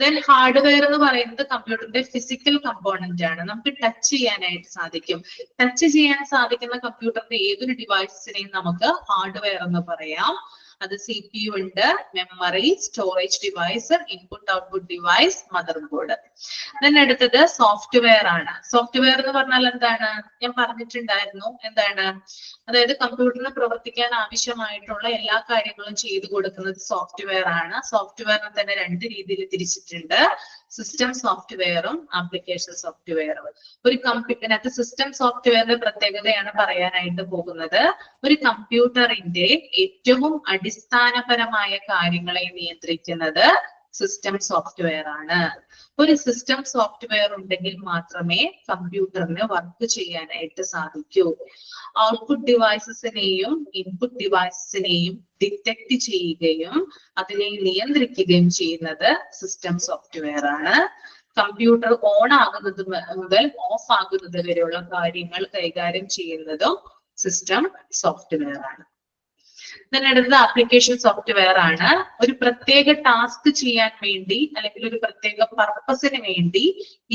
[SPEAKER 1] ദെൻ ഹാർഡ്വെയർ എന്ന് പറയുന്നത് കമ്പ്യൂട്ടറിന്റെ ഫിസിക്കൽ കമ്പോണന്റ് ആണ്. നമുക്ക് ടച്ച് ചെയ്യാനായിട്ട് സാധിക്കും. ടച്ച് ചെയ്യാൻ സാധിക്കുന്ന കമ്പ്യൂട്ടറിന്റെ ഏതൊരു ഡിവൈസിനെയും നമുക്ക് ഹാർഡ്വെയർ എന്ന് പറയാം. അത് CPU ഉണ്ട്, memory, storage device, input output device, mother board. Then അടുത്തത് സോഫ്റ്റ്വെയർ ആണ്. സോഫ്റ്റ്വെയർ എന്ന് പറഞ്ഞാൽ എന്താണ്? ഞാൻ പറഞ്ഞിട്ടുണ്ടായിരുന്നു. എന്താണ്? അതായത് കമ്പ്യൂട്ടറിന് പ്രവർത്തിക്കാൻ ആവശ്യമായിട്ടുള്ള എല്ലാ കാര്യങ്ങളും ചെയ്തു കൊടുക്കുന്നത് സോഫ്റ്റ്വെയർ ആണ്. സോഫ്റ്റ്വെയറിനെ തന്നെ രണ്ട് രീതിയിൽ തിരിച്ചിട്ടുണ്ട്. സിസ്റ്റം സോഫ്റ്റ്വെയറും ആപ്ലിക്കേഷൻ സോഫ്റ്റ്വെയറും. ഒരു കമ്പ്യൂട്ടറിനകത്ത് സിസ്റ്റം സോഫ്റ്റ്വെയറിന്റെ പ്രത്യേകതയാണ് പറയാനായിട്ട് പോകുന്നത്. ഒരു കമ്പ്യൂട്ടറിന്റെ ഏറ്റവും അടിസ്ഥാനപരമായ കാര്യങ്ങളെ നിയന്ത്രിക്കുന്നത് സിസ്റ്റം സോഫ്റ്റ്വെയർ ആണ്. ഒരു സിസ്റ്റം സോഫ്റ്റ്വെയർ ഉണ്ടെങ്കിൽ മാത്രമേ കമ്പ്യൂട്ടറിന് വർക്ക് ചെയ്യാനായിട്ട് സാധിക്കൂ. ഔട്ട്പുട്ട് ഡിവൈസസിനെയും ഇൻപുട്ട് ഡിവൈസസിനെയും ഡിറ്റക്ട് ചെയ്യുകയും അതിനെ നിയന്ത്രിക്കുകയും ചെയ്യുന്നത് സിസ്റ്റം സോഫ്റ്റ്വെയർ ആണ്. കമ്പ്യൂട്ടർ ഓൺ ആകുന്നത് മുതൽ ഓഫ് ആകുന്നത് വരെയുള്ള കാര്യങ്ങൾ കൈകാര്യം ചെയ്യുന്നതും സിസ്റ്റം സോഫ്റ്റ്വെയർ ആണ്. അടുത്തത് ആപ്ലിക്കേഷൻ സോഫ്റ്റ്വെയർ ആണ്. ഒരു പ്രത്യേക ടാസ്ക് ചെയ്യാൻ വേണ്ടി അല്ലെങ്കിൽ ഒരു പ്രത്യേക പർപ്പസിന് വേണ്ടി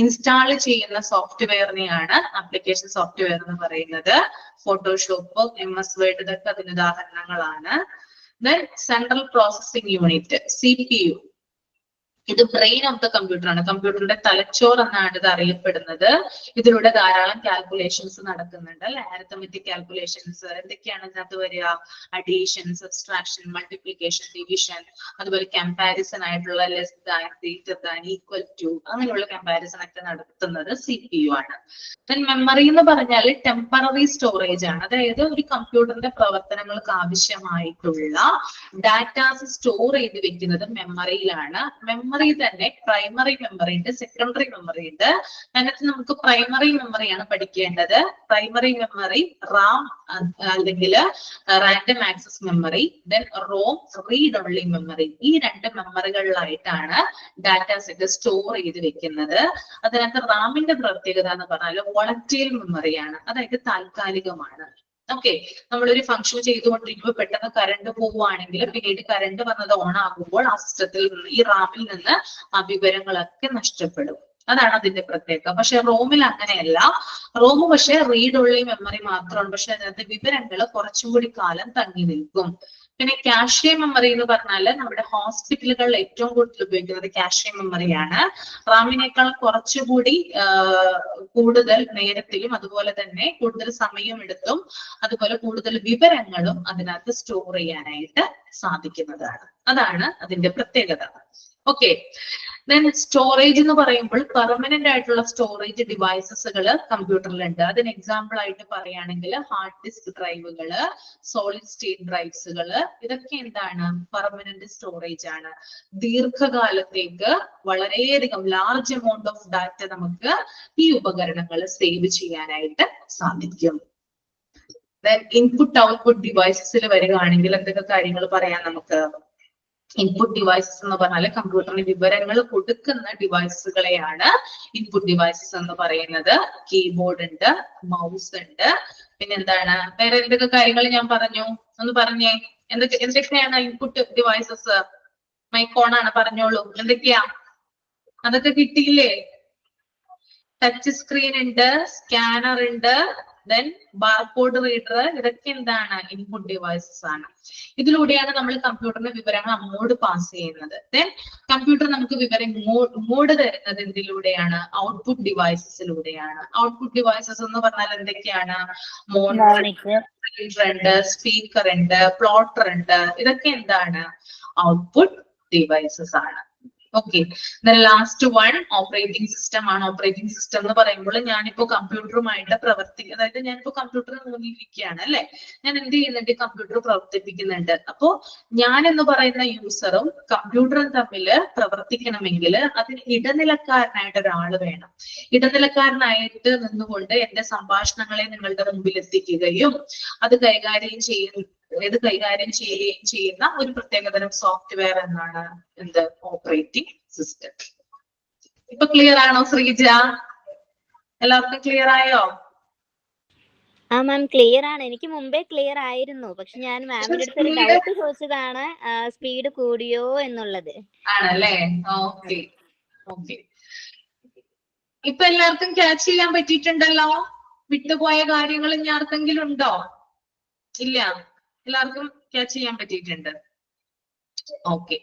[SPEAKER 1] ഇൻസ്റ്റാൾ ചെയ്യുന്ന സോഫ്റ്റ്വെയറിനെയാണ് ആപ്ലിക്കേഷൻ സോഫ്റ്റ്വെയർ എന്ന് പറയുന്നത്. ഫോട്ടോഷോപ്പ്, MS വേർഡ് ഇതൊക്കെ അതിന് ഉദാഹരണങ്ങളാണ്. Then central processing unit CPU. ഇത് ബ്രെയിൻ ഓഫ് ദ കമ്പ്യൂട്ടർ ആണ്. കമ്പ്യൂട്ടറിന്റെ തലച്ചോർ എന്നാണ് ഇത് അറിയപ്പെടുന്നത്. ഇതിലൂടെ ധാരാളം കാൽക്കുലേഷൻസ് നടക്കുന്നുണ്ട് അല്ലെ. അരിത്തമെറ്റിക് കാൽക്കുലേഷൻസ് എന്തൊക്കെയാണ് ഇതിനകത്ത് വരിക? അഡീഷൻ, സബ്സ്ട്രാക്ഷൻ, മൾട്ടിപ്ലിക്കേഷൻ, ഡിവിഷൻ, അതുപോലെ കമ്പാരിസൺ ആയിട്ടുള്ള less than, greater than, equal to, അങ്ങനെയുള്ള കമ്പാരിസൺ ഒക്കെ നടത്തുന്നത് CPU ആണ്. ദെൻ മെമ്മറി എന്ന് പറഞ്ഞാൽ ടെമ്പററി സ്റ്റോറേജ് ആണ്. അതായത് ഒരു കമ്പ്യൂട്ടറിന്റെ പ്രവർത്തനങ്ങൾക്ക് ആവശ്യമായിട്ടുള്ള ഡാറ്റാസ് സ്റ്റോർ ചെയ്ത് വെക്കുന്നത് മെമ്മറിയിലാണ്. മെമ്മറി തന്നെ പ്രൈമറി മെമ്മറി ഉണ്ട്, സെക്കൻഡറി മെമ്മറി ഉണ്ട്. അതിനകത്ത് നമുക്ക് പ്രൈമറി മെമ്മറിയാണ് പഠിക്കേണ്ടത്. പ്രൈമറി മെമ്മറി റാം അല്ലെങ്കിൽ random access memory, then ROM, read only memory. ഈ രണ്ട് മെമ്മറികളിലായിട്ടാണ് ഡാറ്റാസ് ഒക്കെ സ്റ്റോർ ചെയ്ത് വെക്കുന്നത്. അതിനകത്ത് റാമിന്റെ പ്രത്യേകത എന്ന് പറഞ്ഞാൽ വോളറ്റൈൽ മെമ്മറിയാണ്, അതായത് താൽക്കാലികമാണ്. ഓക്കെ, നമ്മളൊരു ഫംഗ്ഷൻ ചെയ്തുകൊണ്ടിരിക്കുമ്പോൾ പെട്ടെന്ന് കറണ്ട് പോവുകയാണെങ്കിൽ പിന്നീട് കറണ്ട് വന്നത് ഓൺ ആകുമ്പോൾ ആ സിസ്റ്റത്തിൽ നിന്ന്, ഈ റാമിൽ നിന്ന് ആ വിവരങ്ങളൊക്കെ നഷ്ടപ്പെടും. അതാണ് അതിന്റെ പ്രത്യേകത. പക്ഷെ റോമിൽ അങ്ങനെയല്ല. റോം പക്ഷെ റീഡ് ഓൺലി മെമ്മറി മാത്രമാണ്. പക്ഷെ അതിനകത്ത് വിവരങ്ങൾ കുറച്ചും കൂടി കാലം തങ്ങി നിൽക്കും. പിന്നെ കാഷെ മെമ്മറി എന്ന് പറഞ്ഞാൽ നമ്മുടെ ഹോസ്പിറ്റലുകളിൽ ഏറ്റവും കൂടുതൽ ഉപയോഗിക്കുന്നത് കാഷെ മെമ്മറിയാണ്. റാമിനേക്കാൾ കുറച്ചുകൂടി കൂടുതൽ നേരത്തിലും അതുപോലെ തന്നെ കൂടുതൽ സമയം എടുത്തും അതുപോലെ കൂടുതൽ വിവരങ്ങളും അതിനകത്ത് സ്റ്റോർ ചെയ്യാനായിട്ട് സാധിക്കുന്നതാണ്. അതാണ് അതിന്റെ പ്രത്യേകത. ഓക്കെ. ദെൻ സ്റ്റോറേജ് എന്ന് പറയുമ്പോൾ പെർമനന്റ് ആയിട്ടുള്ള സ്റ്റോറേജ് ഡിവൈസസുകൾ കമ്പ്യൂട്ടറിലുണ്ട്. അതിന് എക്സാമ്പിൾ ആയിട്ട് പറയുകയാണെങ്കിൽ ഹാർഡ് ഡിസ്ക് ഡ്രൈവുകള്, സോളിഡ് സ്റ്റേറ്റ് ഡ്രൈവ്സുകള്, ഇതൊക്കെ എന്താണ്? പെർമനന്റ് സ്റ്റോറേജ് ആണ്. ദീർഘകാലത്തേക്ക് വളരെയധികം ലാർജ് എമൗണ്ട് ഓഫ് ഡാറ്റ നമുക്ക് ഈ ഉപകരണങ്ങൾ സേവ് ചെയ്യാനായിട്ട് സാധിക്കും. ഇൻപുട്ട് ഔട്ട്പുട്ട് ഡിവൈസസിൽ വരികയാണെങ്കിൽ എന്തൊക്കെ കാര്യങ്ങൾ പറയാം നമുക്ക്? ഇൻപുട്ട് ഡിവൈസസ് എന്ന് പറഞ്ഞാൽ കമ്പ്യൂട്ടറിന് വിവരങ്ങൾ കൊടുക്കുന്ന ഡിവൈസുകളെയാണ് ഇൻപുട്ട് ഡിവൈസസ് എന്ന് പറയുന്നത്. കീബോർഡ് ഉണ്ട്, മൗസ് ഉണ്ട്, പിന്നെ എന്താണ്, വേറെ എന്തൊക്കെ കാര്യങ്ങൾ ഞാൻ പറഞ്ഞു ഒന്ന് പറഞ്ഞേ. എന്തൊക്കെയാണ് ഇൻപുട്ട് ഡിവൈസസ്? മൈക്കോൺ ആണ്, പറഞ്ഞോളൂ. എന്തൊക്കെയാ? അതൊക്കെ കിട്ടിയില്ലേ? ടച്ച് സ്ക്രീൻ ഉണ്ട്, സ്കാനർ ഉണ്ട്, ദെൻ ബാർകോഡ് റീഡർ, ഇതൊക്കെ എന്താണ്? ഇൻപുട്ട് ഡിവൈസസ് ആണ്. ഇതിലൂടെയാണ് നമ്മൾ കമ്പ്യൂട്ടറിന് വിവരങ്ങൾ അങ്ങോട്ട് പാസ് ചെയ്യുന്നത്. ദെൻ കമ്പ്യൂട്ടർ നമുക്ക് വിവരം ഇങ്ങോട്ട് തരുന്നത് എന്തിലൂടെയാണ്? ഔട്ട്പുട്ട് ഡിവൈസസിലൂടെയാണ്. ഔട്ട്പുട്ട് ഡിവൈസസ് എന്ന് പറഞ്ഞാൽ എന്തൊക്കെയാണ്? മോണിറ്റർ ഉണ്ട്, സ്പീക്കർ ഉണ്ട്, പ്ലോട്ടർ ഉണ്ട്, ഇതൊക്കെ എന്താണ്? ഔട്ട്പുട്ട് ഡിവൈസസ് ആണ്. Okay. Last one operating system ആണ്. ഓപ്പറേറ്റിംഗ് സിസ്റ്റം എന്ന് പറയുമ്പോൾ ഞാനിപ്പോ കമ്പ്യൂട്ടറുമായിട്ട് അതായത് ഞാനിപ്പോ കമ്പ്യൂട്ടർ നോക്കിയിരിക്കുകയാണ് അല്ലെ, ഞാൻ എന്ത് ചെയ്യുന്നുണ്ട്? കമ്പ്യൂട്ടർ പ്രവർത്തിപ്പിക്കുന്നുണ്ട്. അപ്പോ ഞാൻ എന്ന് പറയുന്ന യൂസറും കമ്പ്യൂട്ടറും തമ്മിൽ പ്രവർത്തിക്കണമെങ്കിൽ അതിന് ഇടനിലക്കാരനായിട്ട് ഒരാൾ വേണം. ഇടനിലക്കാരനായിട്ട് നിന്നുകൊണ്ട് എന്റെ സംഭാഷണങ്ങളെ നിങ്ങളുടെ മുമ്പിൽ എത്തിക്കുകയും അത് കൈകാര്യം ചെയ്യുന്ന ഒരു പ്രത്യേകതരം സോഫ്റ്റ്വെയർ എന്നാണ് എന്ത്? Operating system. ഇപ്പൊ ക്ലിയർ ആണോ ശ്രീജ? എല്ലാവർക്കും ക്ലിയർ ആയോ?
[SPEAKER 5] ആ മാം ക്ലിയർ ആണ്. എനിക്ക് മുമ്പേ ക്ലിയർ ആയിരുന്നു. പക്ഷെ ഞാൻ മാമിന്റെ അടുത്ത് ഒരു ഡൗട്ട് ചോദിച്ചതാണ്, സ്പീഡ് കൂടിയോ എന്നുള്ളത്.
[SPEAKER 1] ആണല്ലേ? Okay okay. ഇപ്പൊ എല്ലാവർക്കും ക്യാച്ച് ചെയ്യാൻ പറ്റിയിട്ടുണ്ടല്ലോ? വിട്ടുപോയ കാര്യങ്ങൾ ഇനി ആർക്കെങ്കിലും ഉണ്ടോ? ഇല്ല, എല്ലാവർക്കും ക്യാച്ച് ചെയ്യാൻ പറ്റിയിട്ടുണ്ട്. ഓക്കെ.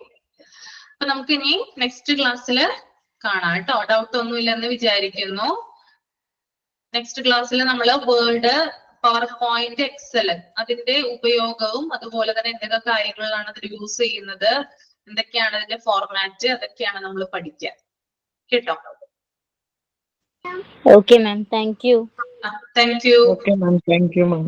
[SPEAKER 1] അപ്പൊ നമുക്ക് ഇനി നെക്സ്റ്റ് ക്ലാസ്സിൽ കാണാം കേട്ടോ. ഡൗട്ട് ഒന്നുമില്ലെന്ന് വിചാരിക്കുന്നു. നെക്സ്റ്റ് ക്ലാസ്സിൽ നമ്മൾ വേർഡ്, പവർ പോയിന്റ്, എക്സൽ അതിന്റെ ഉപയോഗവും അതുപോലെ തന്നെ എന്തൊക്കെ കാര്യങ്ങളാണ് അതിൽ യൂസ് ചെയ്യുന്നത്, എന്തൊക്കെയാണ് അതിന്റെ ഫോർമാറ്റ്, അതൊക്കെയാണ് നമ്മൾ പഠിക്കുക കേട്ടോ.
[SPEAKER 5] Okay ma'am, thank you.
[SPEAKER 1] Thank you.
[SPEAKER 3] Okay, ma'am. Thank you, ma'am.